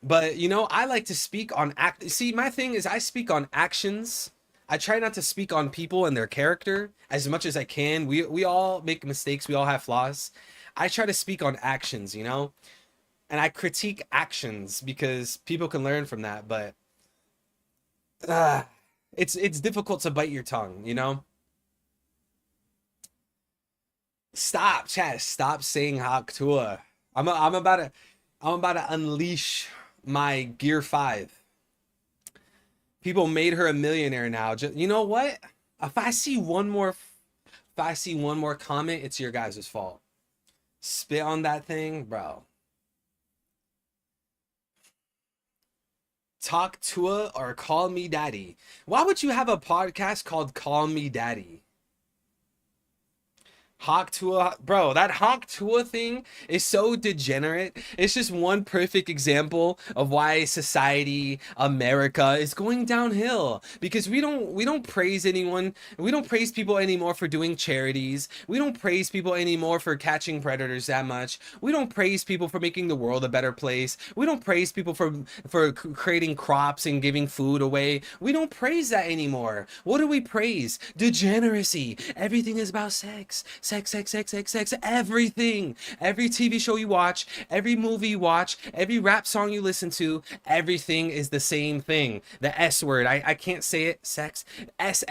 But, you know, I like to speak on See, my thing is I speak on actions. I try not to speak on people and their character as much as I can. We all make mistakes. We all have flaws. I try to speak on actions, you know, and I critique actions because people can learn from that. But it's difficult to bite your tongue, you know. Stop, chat. Stop saying Hawk Tua. I'm about to unleash my Gear 5. People made her a millionaire now. You know what? If I see one more comment, it's your guys' fault. Spit on that thing, bro. Talk Tua or Call Me Daddy. Why would you have a podcast called Call Me Daddy? Hawk Tua, bro, that Hawk Tua thing is so degenerate. It's just one perfect example of why society, America, is going downhill. Because we don't praise anyone. We don't praise people anymore for doing charities. We don't praise people anymore for catching predators that much. We don't praise people for making the world a better place. We don't praise people for creating crops and giving food away. We don't praise that anymore. What do we praise? Degeneracy. Everything is about sex. Sex, everything. Every TV show you watch, every movie you watch, every rap song you listen to, everything is the same thing. The S word, I can't say it. Sex, S,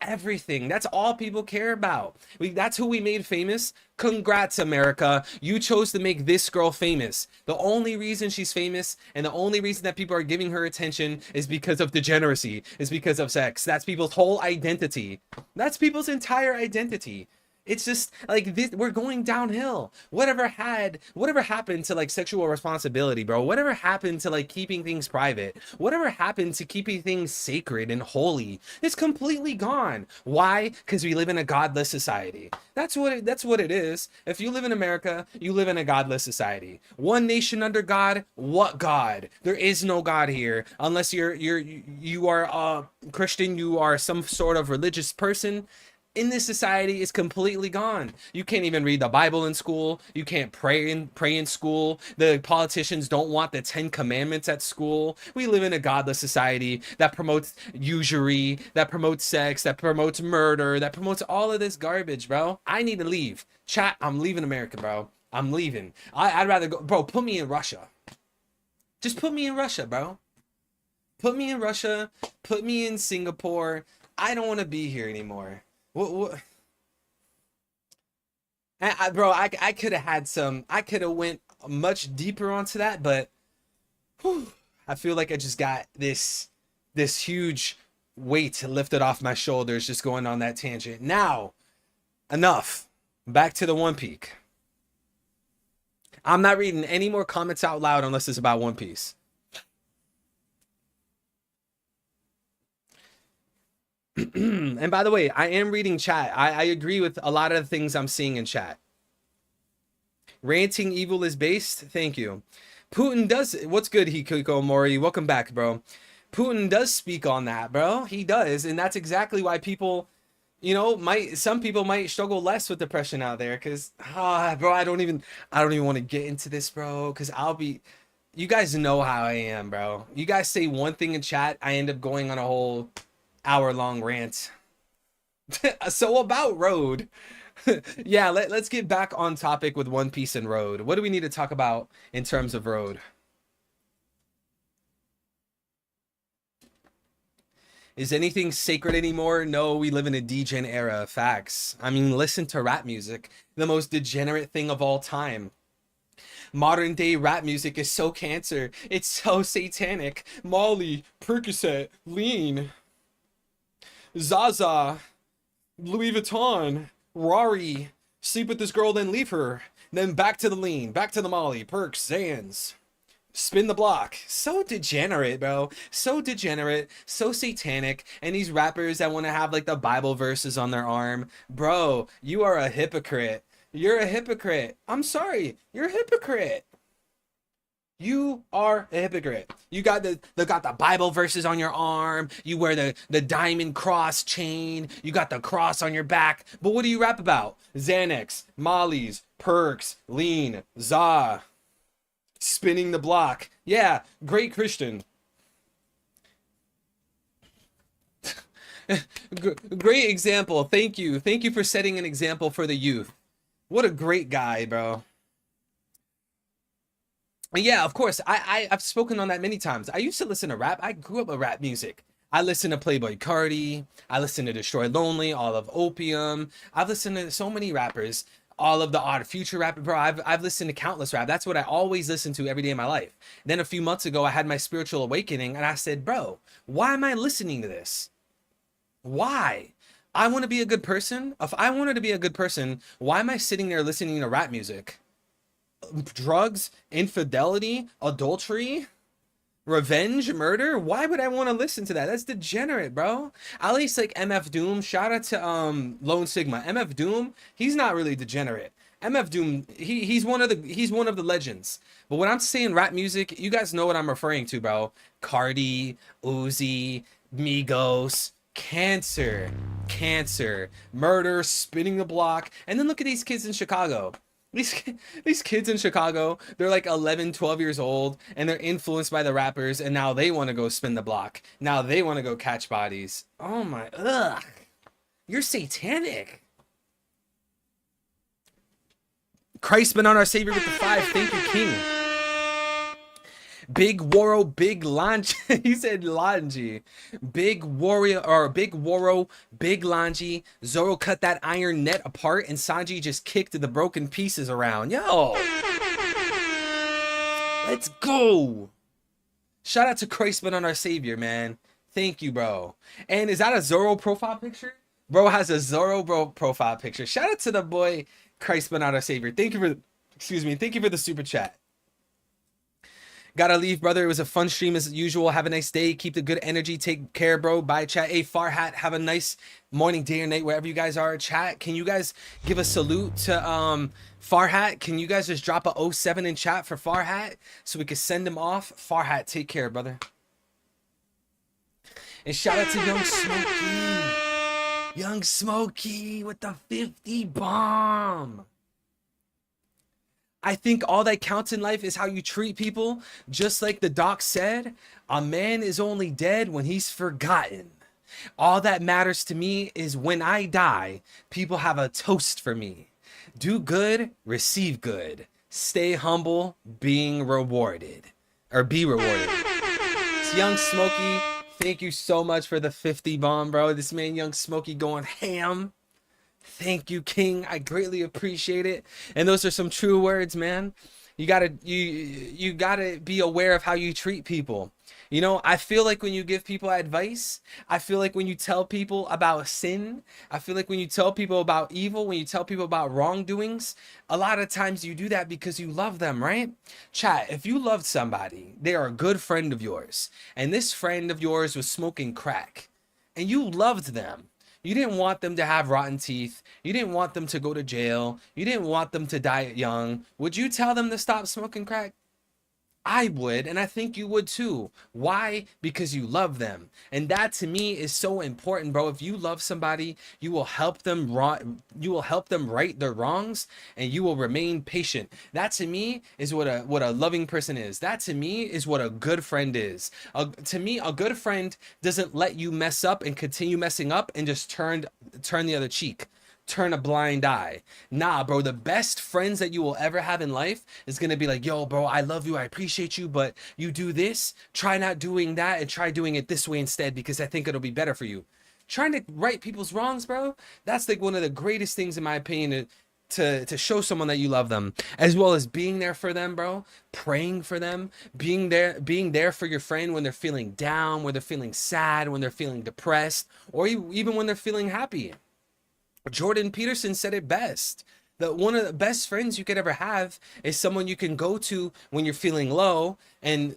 everything. That's all people care about. That's who we made famous. Congrats, America. You chose to make this girl famous. The only reason she's famous and the only reason that people are giving her attention is because of degeneracy, is because of sex. That's people's whole identity. That's people's entire identity. It's just like this, we're going downhill. Whatever happened to like sexual responsibility, bro? Whatever happened to like keeping things private? Whatever happened to keeping things sacred and holy? It's completely gone. Why? Because we live in a godless society. That's what it is. If you live in America, you live in a godless society. One nation under God. What God? There is no God here unless you are a Christian, you are some sort of religious person. In this society is completely gone. You can't even read the Bible in school. You can't pray in school. The politicians don't want the 10 commandments at school. We live in a godless society that promotes usury, that promotes sex, that promotes murder, that promotes all of this garbage, bro. I need to leave. Chat, I'm leaving America, bro. I'm leaving. I'd rather go, bro, put me in Russia. Just put me in Russia, bro. Put me in Russia. Put me in Singapore. I don't want to be here anymore. What? Bro, I could have had some. I could have went much deeper onto that, but whew, I feel like I just got this huge weight lifted off my shoulders just going on that tangent. Now, enough. Back to the One Piece. I'm not reading any more comments out loud unless it's about One Piece. And by the way, I am reading chat. I agree with a lot of the things I'm seeing in chat. Ranting evil is based. Thank you. Putin does. What's good, Hikiko Mori? Welcome back, bro. Putin does speak on that, bro. He does. And that's exactly why people, you know, some people might struggle less with depression out there. Cause, bro, I don't even want to get into this, bro. Cause you guys know how I am, bro. You guys say one thing in chat, I end up going on a whole hour-long rant. So about Road. Yeah, let's get back on topic with One Piece and Road. What do we need to talk about in terms of Road? Is anything sacred anymore? No, we live in a degen era. Facts. I mean, listen to rap music, the most degenerate thing of all time. Modern day rap music is so cancer. It's so satanic. Molly, Percocet, lean, Zaza, Louis Vuitton, Rari, sleep with this girl, then leave her. Then back to the lean, back to the Molly, Perks, Zans, spin the block. So degenerate, bro. So degenerate, so satanic. And these rappers that want to have like the Bible verses on their arm. Bro, you are a hypocrite. You're a hypocrite. I'm sorry. You're a hypocrite. You are a hypocrite. You got the Bible verses on your arm. You wear the diamond cross chain. You got the cross on your back. But what do you rap about? Xanax, Molly's, Perks, lean, za, spinning the block. Yeah, great Christian. Great example. Thank you. Thank you for setting an example for the youth. What a great guy, bro. Yeah, of course. I've spoken on that many times. I used to listen to rap. I grew up with rap music. I listened to Playboy Cardi. I listened to Destroy Lonely, all of Opium. I've listened to so many rappers, all of the Odd Future rapper. Bro, I've listened to countless rap. That's what I always listen to every day in my life. Then a few months ago, I had my spiritual awakening, and I said, bro, why am I listening to this? Why? I want to be a good person. If I wanted to be a good person, why am I sitting there listening to rap music? Drugs, infidelity, adultery, revenge, murder. Why would I want to listen to that? That's degenerate, bro. At least like MF Doom. Shout out to Lone Sigma. MF Doom, he's not really degenerate. MF Doom, he's one of the legends. But when I'm saying rap music, you guys know what I'm referring to, bro. Cardi, Uzi, Migos, cancer, murder, spinning the block. And then look at these kids in Chicago. These kids in Chicago, they're like 11, 12 years old, and they're influenced by the rappers, and now they want to go spin the block. Now they want to go catch bodies. Oh my, ugh. You're satanic. Christ been on our Savior with the 5. Thank you, King. Big Woro, Big Lanji. He said Lanji. Big Warrior, or Big Woro, Big Lanji. Zoro cut that iron net apart and Sanji just kicked the broken pieces around. Yo. Let's go. Shout out to Christ been on our Savior, man. Thank you, bro. And is that a Zoro profile picture? Bro has a Zoro bro profile picture. Shout out to the boy Christ but not our savior. Thank you for, excuse me, thank you for the super chat. Gotta leave, brother. It was a fun stream as usual. Have a nice day. Keep the good energy. Take care, bro. Bye, chat. Hey, Farhat, have a nice morning, day, or night, wherever you guys are. Chat, can you guys give a salute to Farhat? Can you guys just drop a 07 in chat for Farhat so we can send him off? Farhat, take care, brother. And shout out to Young Smokey. Young Smokey with the 50 bomb. I think all that counts in life is how you treat people. Just like the doc said, a man is only dead when he's forgotten. All that matters to me is when I die, people have a toast for me. Do good, receive good. Stay humble, being rewarded. Or be rewarded. It's Young Smokey. Thank you so much for the 50 bomb, bro. This man, Young Smokey, going ham. Thank you, King. I greatly appreciate it. And those are some true words, man. You gotta be aware of how you treat people. You know, I feel like when you give people advice, I feel like when you tell people about sin, I feel like when you tell people about evil, when you tell people about wrongdoings, a lot of times you do that because you love them, right? Chat, if you loved somebody, they are a good friend of yours, and this friend of yours was smoking crack, and you loved them. You didn't want them to have rotten teeth. You didn't want them to go to jail. You didn't want them to die young. Would you tell them to stop smoking crack? I would, and I think you would too. Why? Because you love them. And that to me is so important, bro. If you love somebody, you will help them right their wrongs, and you will remain patient. That to me is what a loving person is. That to me is what a good friend is. To me, a good friend doesn't let you mess up and continue messing up and just turn the other cheek. Turn a blind eye. Nah, bro, the best friends that you will ever have in life is gonna be like, yo, bro, I love you, I appreciate you, but you do this, try not doing that, and try doing it this way instead, because I think it'll be better for you. Trying to right people's wrongs, bro, that's like one of the greatest things in my opinion to show someone that you love them, as well as being there for them, bro, praying for them, being there for your friend when they're feeling down, when they're feeling sad, when they're feeling depressed, or even when they're feeling happy. Jordan Peterson said it best, that one of the best friends you could ever have is someone you can go to when you're feeling low and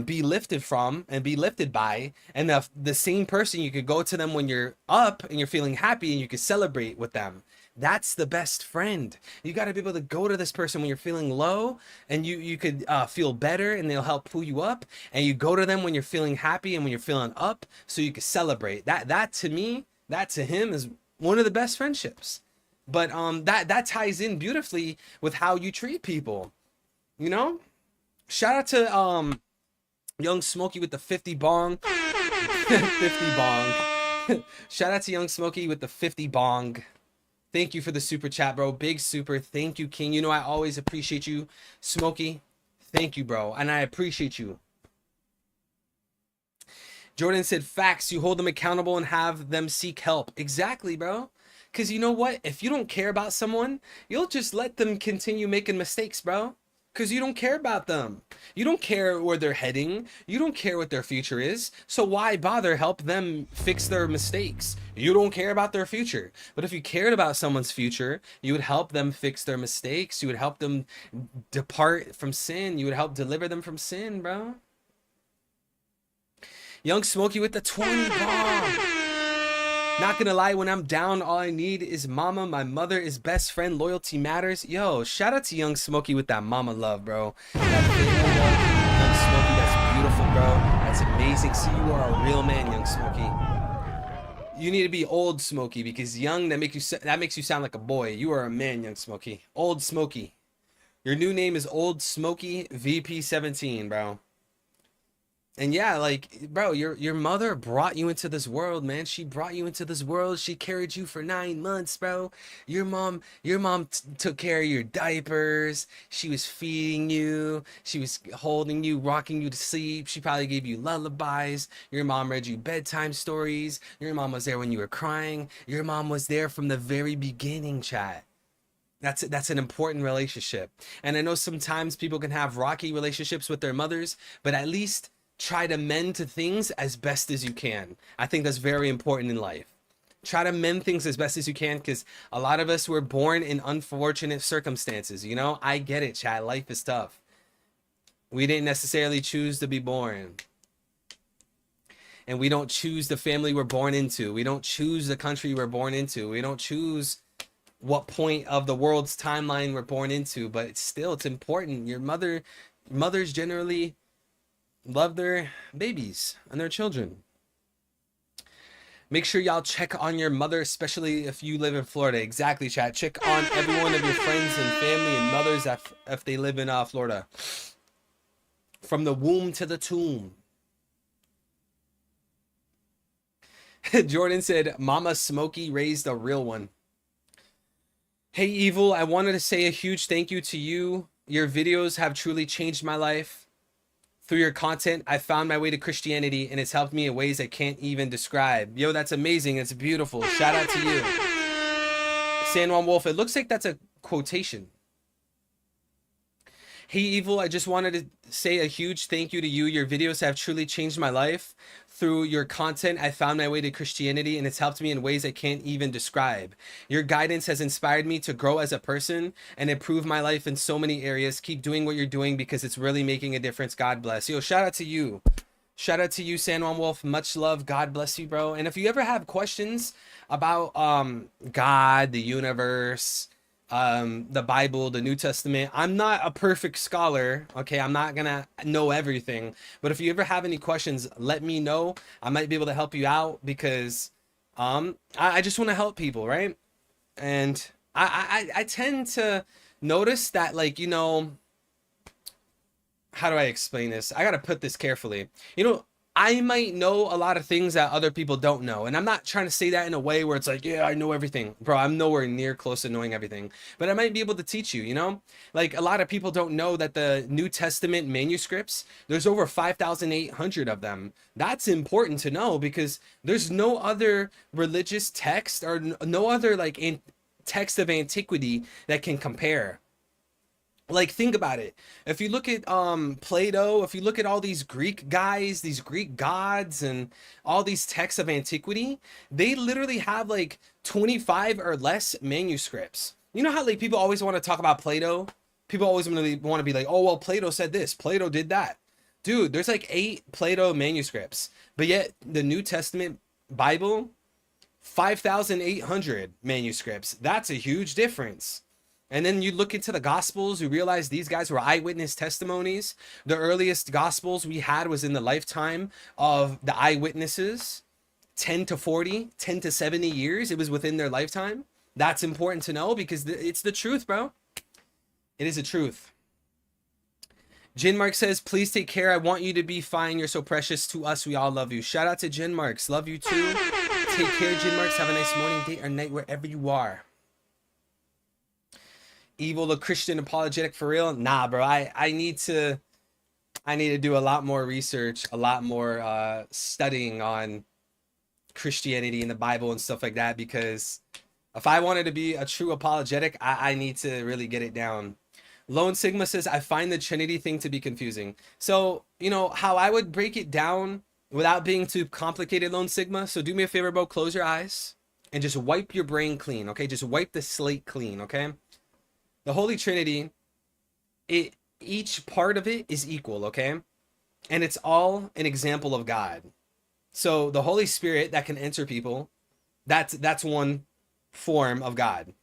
be lifted from and be lifted by, and the same person you could go to them when you're up and you're feeling happy and you can celebrate with them. That's the best friend. You got to be able to go to this person when you're feeling low and you could feel better, and they'll help pull you up, and you go to them when you're feeling happy and when you're feeling up so you can celebrate. That to me, that to him is one of the best friendships. But that ties in beautifully with how you treat people, you know. Shout out to Young Smokey with the 50 bong. 50 bong. Shout out to Young Smokey with the 50 bong. Thank you for the super chat, bro. Big super. Thank you, King. You know I always appreciate you, Smokey. Thank you, bro, and I appreciate you. Jordan said, facts, you hold them accountable and have them seek help. Exactly, bro. Because you know what? If you don't care about someone, you'll just let them continue making mistakes, bro. Because you don't care about them. You don't care where they're heading. You don't care what their future is. So why bother help them fix their mistakes? You don't care about their future. But if you cared about someone's future, you would help them fix their mistakes. You would help them depart from sin. You would help deliver them from sin, bro. Young Smokey with the 20 bomb. Not gonna lie, when I'm down, all I need is mama. My mother is best friend. Loyalty matters. Yo, shout out to Young Smokey with that mama love, bro. Young Smokey, that's beautiful, bro. That's amazing. See, you are a real man, Young Smokey. You need to be old Smokey, because young, that makes you sound like a boy. You are a man, Young Smokey. Old Smokey. Your new name is Old Smokey VP17, bro. And yeah, like, bro, your mother brought you into this world, man. She brought you into this world. She carried you for 9 months, bro. Your mom took care of your diapers. She was feeding you. She was holding you, rocking you to sleep. She probably gave you lullabies. Your mom read you bedtime stories. Your mom was there when you were crying. Your mom was there from the very beginning, chat. That's an important relationship. And I know sometimes people can have rocky relationships with their mothers, but at least try to mend to things as best as you can. I think that's very important in life. Try to mend things as best as you can, because a lot of us were born in unfortunate circumstances. You know, I get it, chat. Life is tough. We didn't necessarily choose to be born. And we don't choose the family we're born into. We don't choose the country we're born into. We don't choose what point of the world's timeline we're born into. But it's still, it's important. Your mothers generally love their babies and their children. Make sure y'all check on your mother, especially if you live in Florida. Exactly, chat. Check on every one of your friends and family and mothers if they live in Florida. From the womb to the tomb. Jordan said, Mama Smokey raised a real one. Hey, Evil, I wanted to say a huge thank you to you. Your videos have truly changed my life. Through your content, I found my way to Christianity, and it's helped me in ways I can't even describe. Yo, that's amazing. It's beautiful. Shout out to you. San Juan Wolf, it looks like that's a quotation. Hey, Evil, I just wanted to say a huge thank you to you. Your videos have truly changed my life. Through your content, I found my way to Christianity, and it's helped me in ways I can't even describe. Your guidance has inspired me to grow as a person and improve my life in so many areas. Keep doing what you're doing because it's really making a difference. God bless. Yo, shout out to you. Shout out to you, San Juan Wolf. Much love. God bless you, bro. And if you ever have questions about God, the universe, the Bible, the New Testament, I'm not a perfect scholar, okay? I'm not gonna know everything, but if you ever have any questions, let me know. I might be able to help you out, because I just want to help people, right? And I tend to notice that, like, you know, how do I explain this? I gotta put this carefully. You know, I might know a lot of things that other people don't know. And I'm not trying to say that in a way where it's like, yeah, I know everything. Bro, I'm nowhere near close to knowing everything. But I might be able to teach you, you know? Like, a lot of people don't know that the New Testament manuscripts, there's over 5,800 of them. That's important to know, because there's no other religious text or no other, like, text of antiquity that can compare. Like, think about it. If you look at Plato, if you look at all these Greek guys, these Greek gods, and all these texts of antiquity, they literally have like 25 or less manuscripts. You know how, like, people always want to talk about Plato? People always want to be like, oh, well, Plato said this, Plato did that. Dude, there's like 8 Plato manuscripts, but yet the New Testament Bible, 5,800 manuscripts. That's a huge difference. And then you look into the Gospels, you realize these guys were eyewitness testimonies. The earliest Gospels we had was in the lifetime of the eyewitnesses, 10 to 40, 10 to 70 years. It was within their lifetime. That's important to know, because it's the truth, bro. It is the truth. Jinmark says, please take care. I want you to be fine. You're so precious to us. We all love you. Shout out to Jinmarks. Love you too. Take care, Jinmarks. Have a nice morning, day, or night, wherever you are. Evil, a Christian apologetic for real? Nah, bro. I need to do a lot more research, a lot more studying on Christianity and the Bible and stuff like that, because if I wanted to be a true apologetic, I need to really get it down. Lone Sigma says, I find the Trinity thing to be confusing. So, you know, how I would break it down without being too complicated, Lone Sigma. So do me a favor, bro. Close your eyes and just wipe your brain clean, okay? Just wipe the slate clean, okay? The Holy Trinity, each part of it is equal, okay? And it's all an example of God. So the Holy Spirit that can enter people, that's one form of God.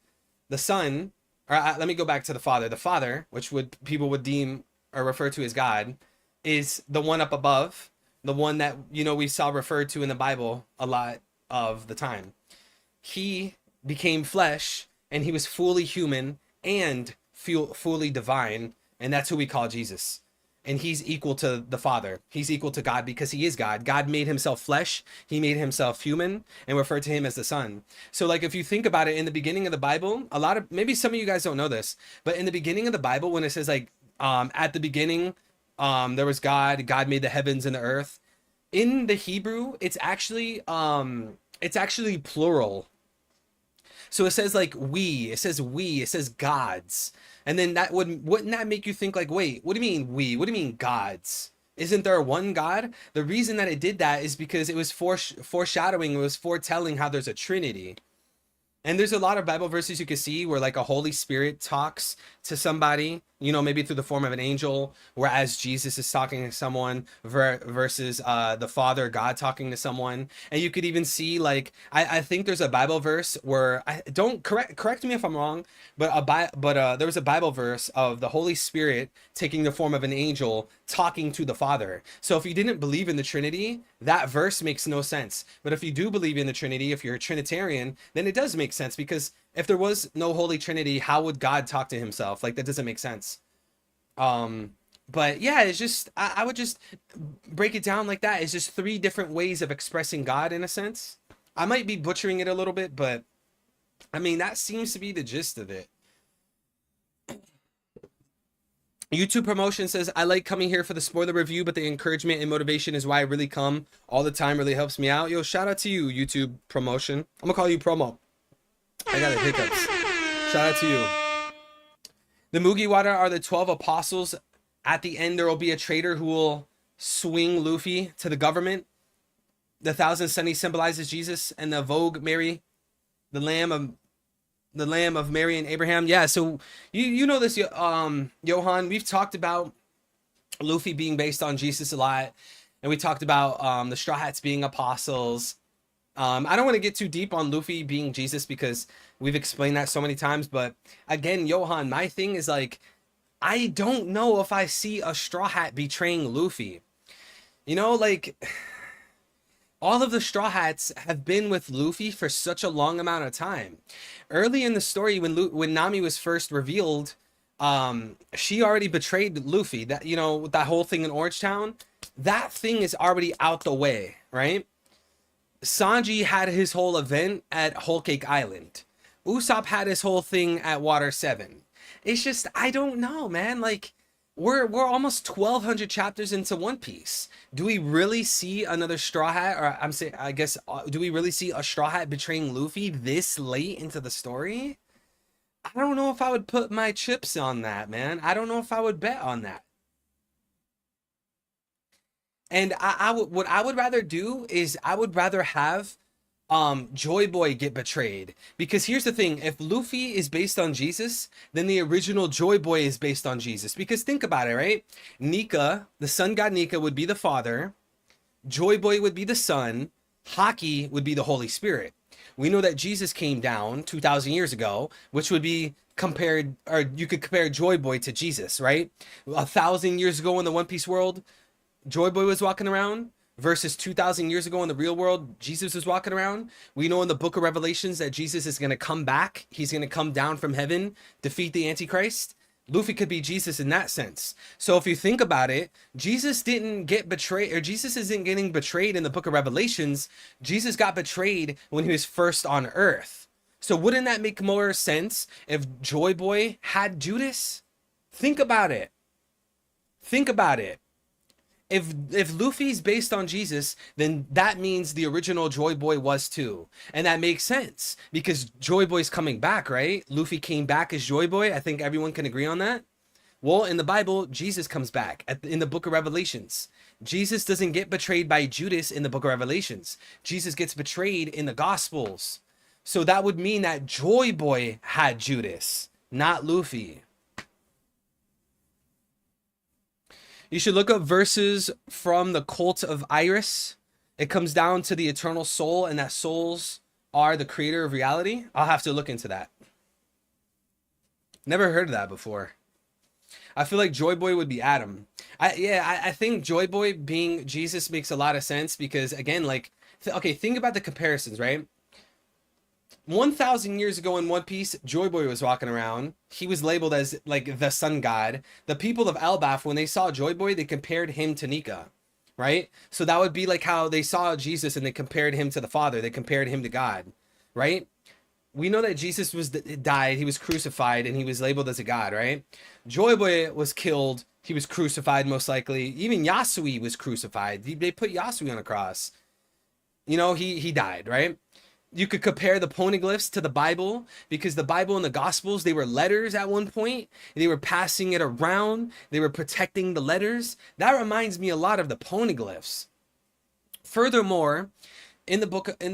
The Son, or let me go back to the Father. The Father, which people would deem or refer to as God, is the one up above, the one that, you know, we saw referred to in the Bible a lot of the time. He became flesh, and he was fully human and fully divine, and that's who we call Jesus. And he's equal to the Father. He's equal to God because he is God. God made himself flesh. He made himself human and referred to him as the Son. So, like, if you think about it, in the beginning of the Bible, maybe some of you guys don't know this, but in the beginning of the Bible, when it says, like, at the beginning, there was God made the heavens and the earth. In the Hebrew, it's actually plural. So it says, like, it says gods. And then wouldn't that make you think, like, wait, what do you mean we? What do you mean gods? Isn't there one God? The reason that it did that is because it was foreshadowing, it was foretelling how there's a Trinity. And there's a lot of Bible verses you can see where like a Holy Spirit talks to somebody, you know, maybe through the form of an angel, whereas Jesus is talking to someone versus the Father, God talking to someone. And you could even see like, I think there's a Bible verse where I don't correct me if I'm wrong, but there was a Bible verse of the Holy Spirit taking the form of an angel talking to the Father. So if you didn't believe in the Trinity, that verse makes no sense. But if you do believe in the Trinity, if you're a Trinitarian, then it does make sense, because if there was no Holy Trinity, how would God talk to himself? Like, that doesn't make sense. But yeah, it's just, I would just break it down like that. It's just three different ways of expressing God in a sense. I might be butchering it a little bit, but I mean, that seems to be the gist of it. YouTube promotion says, I like coming here for the spoiler review, but the encouragement and motivation is why I really come all the time. Really helps me out. Yo, shout out to you, YouTube promotion. I'm gonna call you promo. I got the hiccups. Shout out to you. The Mugiwara are the 12 apostles. At the end, there will be a traitor who will swing Luffy to the government. The thousand sunny symbolizes Jesus, and the Vogue Mary, the lamb of Mary and Abraham. Yeah, so you know this, Johan. We've talked about Luffy being based on Jesus a lot, and we talked about the Straw Hats being apostles. I don't want to get too deep on Luffy being Jesus because we've explained that so many times. But again, Johan, my thing is like, I don't know if I see a Straw Hat betraying Luffy. You know, like, all of the Straw Hats have been with Luffy for such a long amount of time. Early in the story, when Nami was first revealed, she already betrayed Luffy. That, you know, that whole thing in Orange Town, that thing is already out the way, right? Sanji had his whole event at Whole Cake Island. Usopp had his whole thing at Water 7. It's just, I don't know, man. Like, we're almost 1,200 chapters into One Piece. Do we really see another Straw Hat, or do we really see a Straw Hat betraying Luffy this late into the story? I don't know if I would put my chips on that, man. I don't know if I would bet on that. And what I would rather do is I would rather have Joy Boy get betrayed, because here's the thing: if Luffy is based on Jesus, then the original Joy Boy is based on Jesus. Because think about it, right? Nika, the sun god Nika, would be the father, Joy Boy would be the son, Haki would be the Holy Spirit. We know that Jesus came down 2,000 years ago, which would be compared, or you could compare Joy Boy to Jesus, right? 1,000 years ago in the One Piece world, Joy Boy was walking around, versus 2,000 years ago in the real world, Jesus was walking around. We know in the book of Revelations that Jesus is going to come back. He's going to come down from heaven, defeat the Antichrist. Luffy could be Jesus in that sense. So if you think about it, Jesus didn't get betrayed, or Jesus isn't getting betrayed in the book of Revelations. Jesus got betrayed when he was first on earth. So wouldn't that make more sense if Joy Boy had Judas? Think about it. Think about it. If Luffy's based on Jesus, then that means the original Joy Boy was too. And that makes sense because Joy Boy's coming back, right? Luffy came back as Joy Boy. I think everyone can agree on that. Well, in the Bible, Jesus comes back in the book of Revelations. Jesus doesn't get betrayed by Judas in the book of Revelations. Jesus gets betrayed in the Gospels. So that would mean that Joy Boy had Judas, not Luffy. You should look up verses from the cult of Iris. It comes down to the eternal soul, and that souls are the creator of reality. I'll have to look into that. Never heard of that before. I feel like Joy Boy would be Adam. I think Joy Boy being Jesus makes a lot of sense because, again, like, okay, think about the comparisons, right? 1,000 years ago in One Piece, Joy Boy was walking around. He was labeled as like the sun god. The people of Elbaf, when they saw Joy Boy, they compared him to Nika, right? So that would be like how they saw Jesus and they compared him to the Father. They compared him to God, right? We know that Jesus died, he was crucified, and he was labeled as a god, right? Joy Boy was killed. He was crucified, most likely. Even Yasui was crucified. They put Yasui on a cross. You know, he died, right? You could compare the poneglyphs to the Bible, because the Bible and the Gospels, they were letters at one point. They were passing it around. They were protecting the letters. That reminds me a lot of the poneglyphs. Furthermore, in the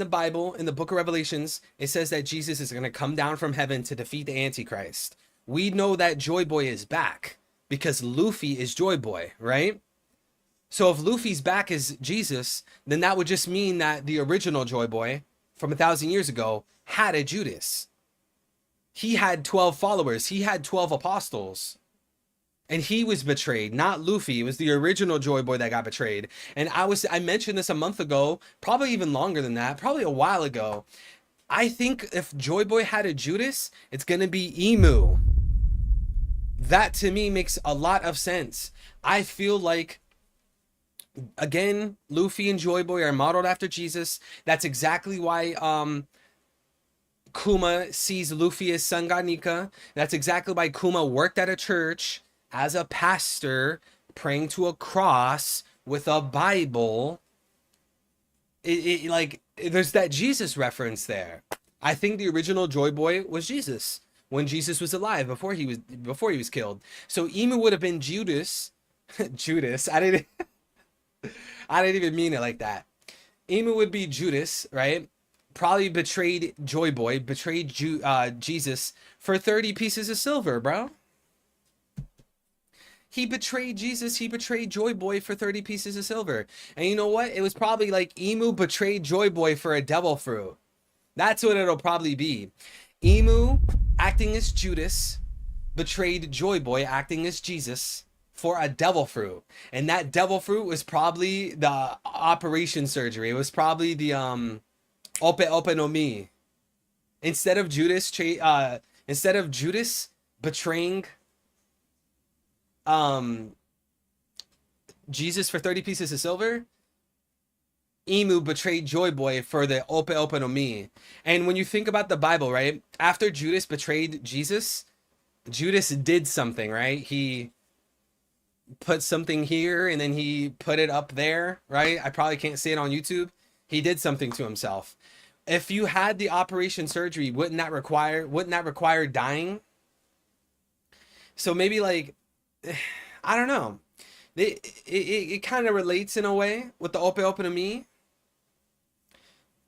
Bible, in the book of Revelations, it says that Jesus is going to come down from heaven to defeat the Antichrist. We know that Joy Boy is back because Luffy is Joy Boy, right? So if Luffy's back as Jesus, then that would just mean that the original Joy Boy from 1,000 years ago had a Judas. He had 12 followers. He had 12 apostles. And he was betrayed, not Luffy. It was the original Joy Boy that got betrayed. And I mentioned this a month ago, probably even longer than that, probably a while ago. I think if Joy Boy had a Judas, it's going to be Emu. That to me makes a lot of sense. I feel like, again, Luffy and Joy Boy are modeled after Jesus. That's exactly why Kuma sees Luffy as Son God Nika. That's exactly why Kuma worked at a church as a pastor, praying to a cross with a Bible. There's that Jesus reference there. I think the original Joy Boy was Jesus when Jesus was alive, before he was killed. So Emu would have been Judas. Judas. I didn't even mean it like that. Emu would be Judas, right? Probably betrayed Joy Boy, betrayed Jesus for 30 pieces of silver, bro. He betrayed Jesus. He betrayed Joy Boy for 30 pieces of silver. And you know what? It was probably like Emu betrayed Joy Boy for a devil fruit. That's what it'll probably be. Emu, acting as Judas, betrayed Joy Boy, acting as Jesus, for a devil fruit. And that devil fruit was probably the operation surgery. It was probably the Ope Ope no Mi. Instead of Judas betraying Jesus for 30 pieces of silver, Emu betrayed Joy Boy for the Ope Ope no Mi. And when you think about the Bible, right? After Judas betrayed Jesus, Judas did something, right? He put something here and then he put it up there, right? I probably can't say it on YouTube. He did something to himself. If you had the operation surgery, wouldn't that require dying? So maybe like, I don't know. It kind of relates in a way with the Ope Ope no Mi.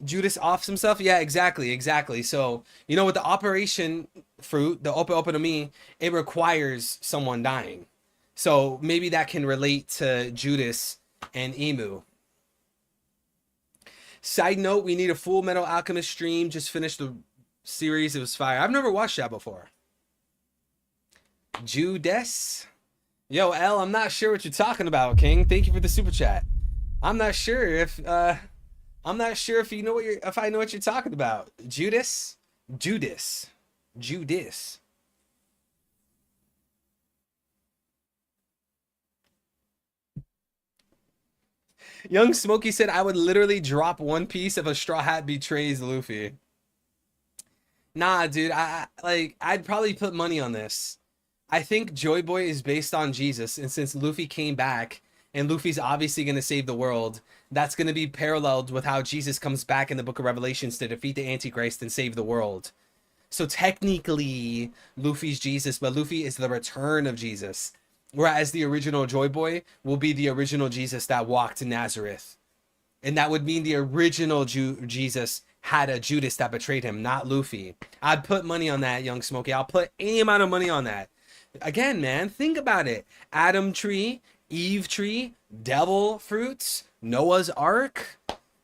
Judas offs himself. Yeah, exactly. So, you know, with the operation fruit, the Ope Ope no Mi, it requires someone dying. So maybe that can relate to Judas and Emu. Side note, we need a Full Metal Alchemist stream. Just finished the series. It was fire. I've never watched that before. Judas. Yo, L, I'm not sure what you're talking about, King. Thank you for the super chat. I'm not sure if you know if I know what you're talking about. Judas. Young Smokey said, I would literally drop One Piece if a Straw Hat betrays Luffy. Nah, dude, I'd probably put money on this. I think Joy Boy is based on Jesus, and since Luffy came back, and Luffy's obviously going to save the world, that's going to be paralleled with how Jesus comes back in the book of Revelations to defeat the Antichrist and save the world. So technically, Luffy's Jesus, but Luffy is the return of Jesus. Whereas the original Joy Boy will be the original Jesus that walked in Nazareth. And that would mean the original Jesus had a Judas that betrayed him, not Luffy. I'd put money on that, Young Smokey. I'll put any amount of money on that. Again, man, think about it. Adam tree, Eve tree, devil fruits, Noah's Ark,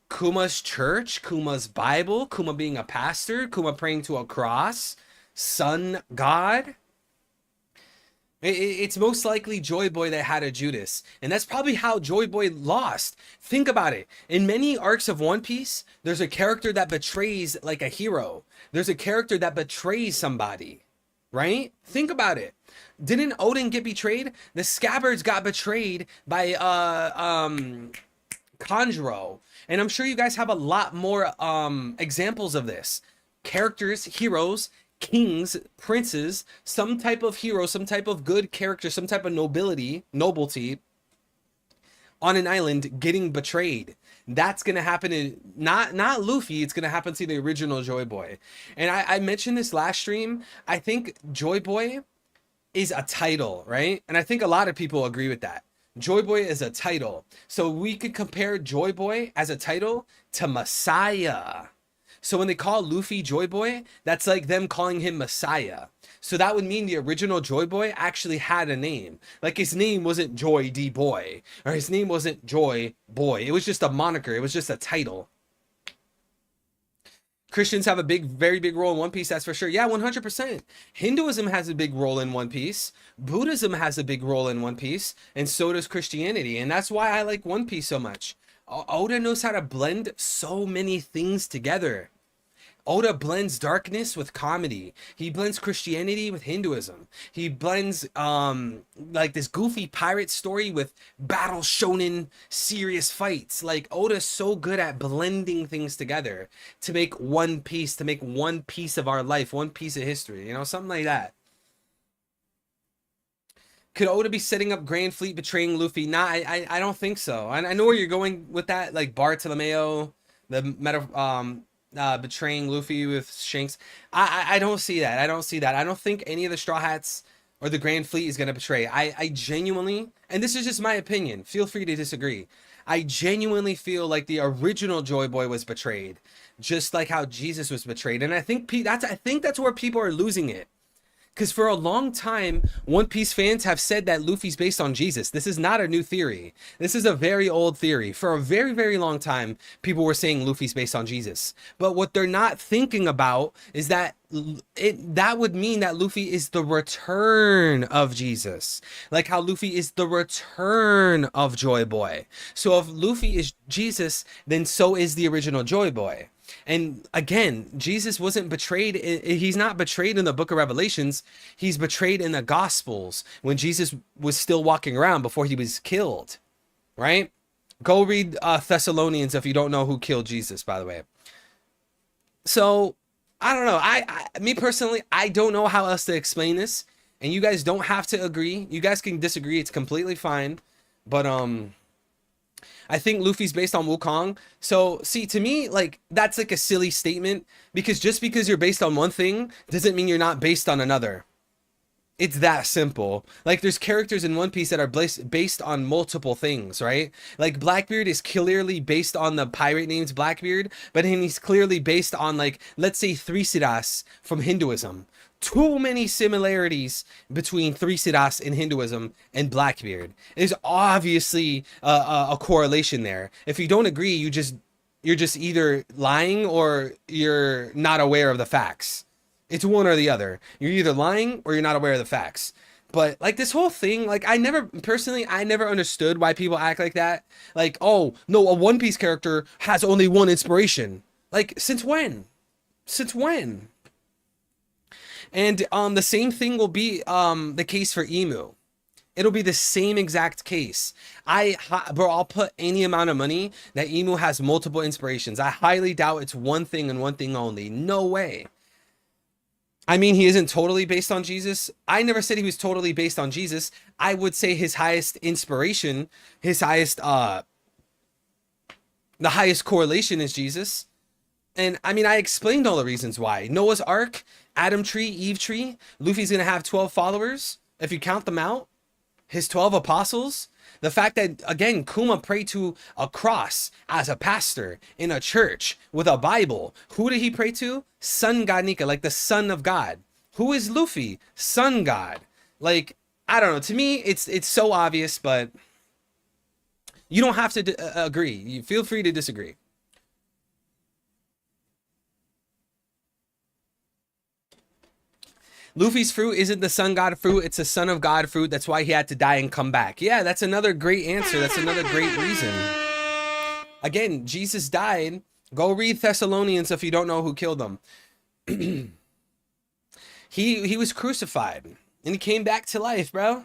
Kuma's church, Kuma's Bible, Kuma being a pastor, Kuma praying to a cross, Sun God. It's most likely Joy Boy that had a Judas. And that's probably how Joy Boy lost. Think about it. In many arcs of One Piece, there's a character that betrays like a hero. There's a character that betrays somebody. Right? Think about it. Didn't Odin get betrayed? The Scabbards got betrayed by Kanjuro. And I'm sure you guys have a lot more examples of this. Characters, heroes, kings, princes, some type of hero, some type of good character, some type of nobility on an island getting betrayed. That's gonna happen in not Luffy. It's gonna happen to the original Joy Boy. And I mentioned this last stream. I think Joy Boy is a title, right? And I think a lot of people agree with that. Joy Boy is a title. So we could compare Joy Boy as a title to Messiah. So when they call Luffy Joy Boy, that's like them calling him Messiah. So that would mean the original Joy Boy actually had a name. Like his name wasn't Joy D Boy, or his name wasn't Joy Boy. It was just a moniker. It was just a title. Christians have a very big role in One Piece, that's for sure. Yeah, 100%. Hinduism has a big role in One Piece. Buddhism has a big role in One Piece, and so does Christianity. And that's why I like One Piece so much. Oda knows how to blend so many things together. Oda blends darkness with comedy. He blends Christianity with Hinduism. He blends like this goofy pirate story with battle shonen serious fights. Like Oda's so good at blending things together to make one piece, to make one piece of our life, one piece of history, you know, something like that. Could Oda be setting up Grand Fleet betraying Luffy? Nah, I don't think so. I know where you're going with that, like Bartolomeo, the betraying Luffy with Shanks. I don't see that. I don't see that. I don't think any of the Straw Hats or the Grand Fleet is going to betray. I genuinely, and this is just my opinion, feel free to disagree. I genuinely feel like the original Joy Boy was betrayed, just like how Jesus was betrayed. And I think that's where people are losing it. Because for a long time, One Piece fans have said that Luffy's based on Jesus. This is not a new theory. This is a very old theory. For a very, very long time, people were saying Luffy's based on Jesus. But what they're not thinking about is that that would mean that Luffy is the return of Jesus. Like how Luffy is the return of Joy Boy. So if Luffy is Jesus, then so is the original Joy Boy. And again, Jesus wasn't betrayed. He's not betrayed in the book of Revelations. He's betrayed in the Gospels when Jesus was still walking around before he was killed, right? Go read Thessalonians if you don't know who killed Jesus, by the way. So I don't know. Me personally, I don't know how else to explain this. And you guys don't have to agree. You guys can disagree. It's completely fine. But I think Luffy's based on Wukong. So see, to me, like that's like a silly statement, because just because you're based on one thing doesn't mean you're not based on another. It's that simple. Like there's characters in One Piece that are based on multiple things, right? Like Blackbeard is clearly based on the pirate named Blackbeard, but then he's clearly based on, like, let's say Three-Sidas from Hinduism. Too many similarities between Three-Sidas in Hinduism and Blackbeard. There's obviously a correlation there. If you don't agree, you're just either lying or you're not aware of the facts. It's one or the other. You're either lying or you're not aware of the facts. But like this whole thing, like I never understood why people act like that. Like, oh no, a One Piece character has only one inspiration. Like, since when? Since when? And the same thing will be the case for Emu. It'll be the same exact case. Bro, I'll put any amount of money that Emu has multiple inspirations. I highly doubt it's one thing and one thing only. No way. I mean, he isn't totally based on Jesus. I never said he was totally based on Jesus. I would say his highest inspiration, his highest, the highest correlation is Jesus. And I mean, I explained all the reasons why. Noah's Ark, Adam Tree, Eve Tree. Luffy's going to have 12 followers. If you count them out, his 12 apostles. The fact that, again, Kuma prayed to a cross as a pastor in a church with a Bible. Who did he pray to? Sun God Nika, like the son of God. Who is Luffy? Sun God. Like, I don't know. To me, it's so obvious, but you don't have to agree. You feel free to disagree. Luffy's fruit isn't the sun god fruit, it's a son of God fruit. That's why he had to die and come back. Yeah, that's another great answer. That's another great reason. Again, Jesus died. Go read Thessalonians if you don't know who killed him. He was crucified and he came back to life, bro.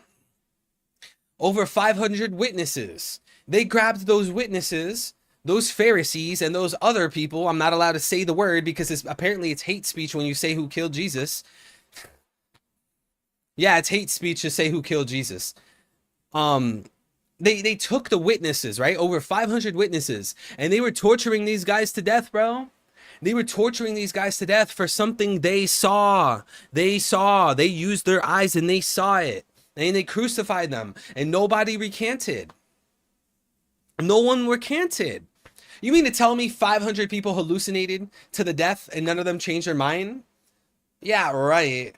Over 500 witnesses. They grabbed those witnesses, those Pharisees and those other people. I'm not allowed to say the word because apparently it's hate speech when you say who killed Jesus. Yeah, it's hate speech to say who killed Jesus. They took the witnesses, right? Over 500 witnesses, and they were torturing these guys to death, bro. They were torturing these guys to death for something they saw. They saw. They used their eyes and they saw it. And they crucified them, and nobody recanted. No one recanted. You mean to tell me 500 people hallucinated to the death and none of them changed their mind? Yeah, right.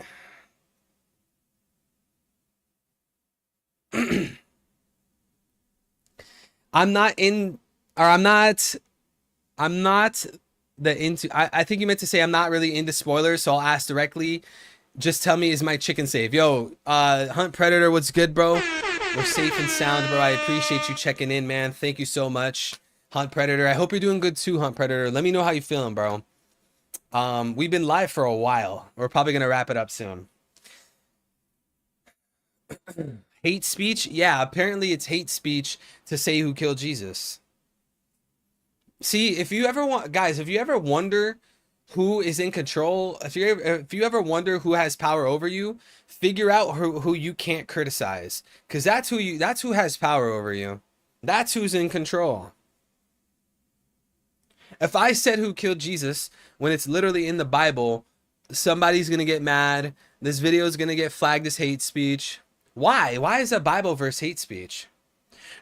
I'm not I think you meant to say I'm not really into spoilers, so I'll ask directly. Just tell me, is my chicken safe? Yo, Hunt Predator, what's good, bro? We're safe and sound, bro. I appreciate you checking in, man. Thank you so much, Hunt Predator. I hope you're doing good too, Hunt Predator. Let me know how you feeling, bro. We've been live for a while. We're probably gonna wrap it up soon. Hate speech? Yeah, apparently it's hate speech to say who killed Jesus. See, if you ever want, guys, if you ever wonder who is in control, if you ever wonder who has power over you, figure out who you can't criticize, because that's who has power over you. That's who's in control. If I said who killed Jesus when it's literally in the Bible, somebody's gonna get mad. This video is gonna get flagged as hate speech. Why? Why is a Bible verse hate speech?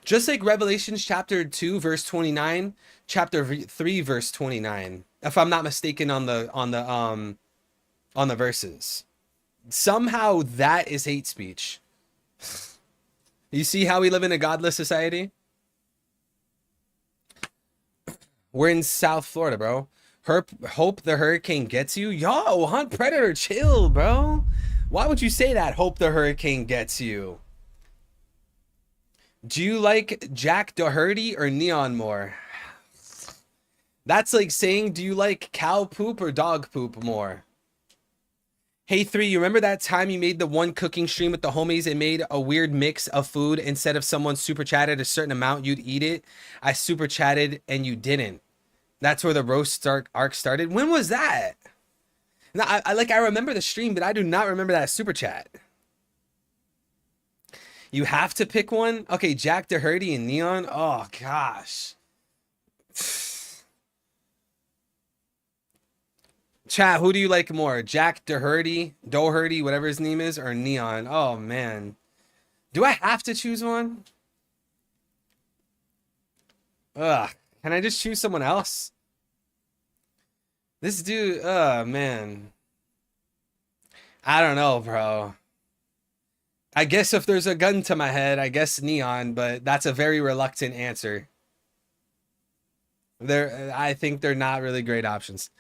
Just like Revelations chapter 2 verse 29, chapter 3 verse 29, if I'm not mistaken on the verses. Somehow that is hate speech. You see how we live in a godless society? We're in South Florida, bro. Hope the hurricane gets you. Yo, Hunt Predator, chill, bro. Why would you say that? Hope the hurricane gets you. Do you like Jack Doherty or Neon more? That's like saying, do you like cow poop or dog poop more? Hey, 3, you remember that time you made the one cooking stream with the homies and made a weird mix of food? Instead of someone super chatted a certain amount, you'd eat it. I super chatted and you didn't. That's where the roast arc started. When was that? No, I remember the stream, but I do not remember that super chat. You have to pick one? Okay, Jack Doherty and Neon. Oh, gosh. Chat, who do you like more? Jack Doherty, whatever his name is, or Neon? Oh, man. Do I have to choose one? Ugh. Can I just choose someone else? This dude, man. I don't know, bro. I guess if there's a gun to my head, I guess Neon, but that's a very reluctant answer. I think they're not really great options.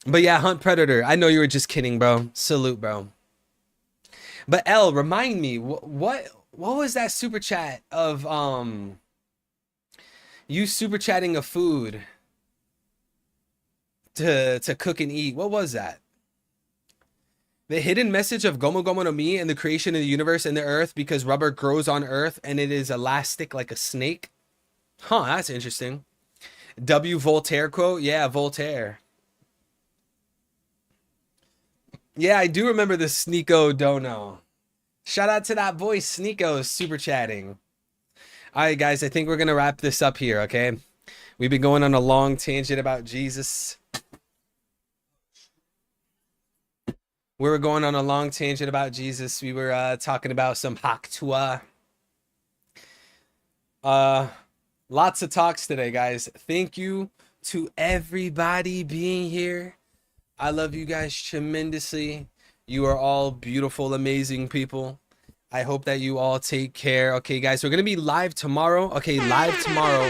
But yeah, Hunt Predator. I know you were just kidding, bro. Salute, bro. But L, remind me, what was that super chat of you super chatting a food to cook and eat? What was that? The hidden message of Gomu Gomu no Mi and the creation of the universe and the earth, because rubber grows on earth and it is elastic like a snake. Huh, that's interesting. W. Voltaire quote? Yeah, Voltaire. Yeah, I do remember the Sneeko Dono. Shout out to that boy Sneeko super chatting. All right, guys, I think we're going to wrap this up here, okay? We've been going on a long tangent about Jesus. We were going on a long tangent about Jesus. We were talking about some Haktua. Lots of talks today, guys. Thank you to everybody being here. I love you guys tremendously. You are all beautiful, amazing people. I hope that you all take care. Okay, guys, we're going to be live tomorrow. Okay, live tomorrow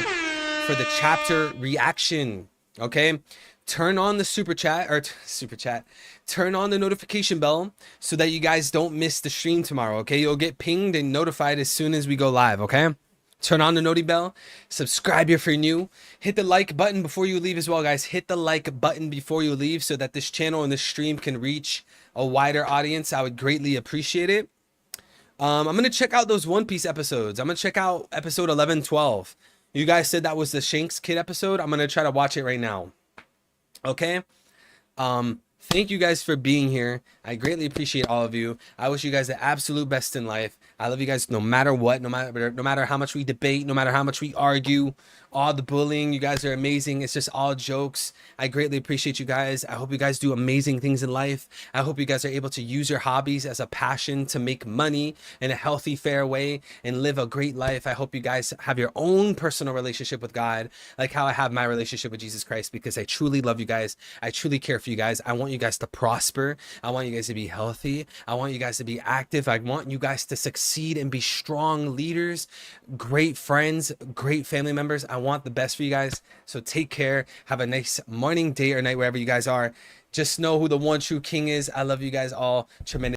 for the chapter reaction. Okay, turn on the super chat. Turn on the notification bell so that you guys don't miss the stream tomorrow. Okay, you'll get pinged and notified as soon as we go live. Okay, turn on the noti bell. Subscribe if you're new. Hit the like button before you leave as well, guys. Hit the like button before you leave so that this channel and this stream can reach a wider audience. I would greatly appreciate it. I'm gonna check out those One Piece episodes. I'm gonna check out episode 11, 12. You guys said that was the Shanks Kid episode. I'm gonna try to watch it right now. Okay. Thank you guys for being here. I greatly appreciate all of you. I wish you guys the absolute best in life. I love you guys no matter what, no matter how much we debate, no matter how much we argue, all the bullying. You guys are amazing. It's just all jokes. I greatly appreciate you guys. I hope you guys do amazing things in life. I hope you guys are able to use your hobbies as a passion to make money in a healthy, fair way and live a great life. I hope you guys have your own personal relationship with God, like how I have my relationship with Jesus Christ, because I truly love you guys. I truly care for you guys. I want you guys to prosper. I want you guys to be healthy. I want you guys to be active. I want you guys to succeed and be strong leaders, great friends, great family members. I want the best for you guys. So take care. Have a nice morning, day, or night, wherever you guys are. Just know who the one true king is. I love you guys all tremendously.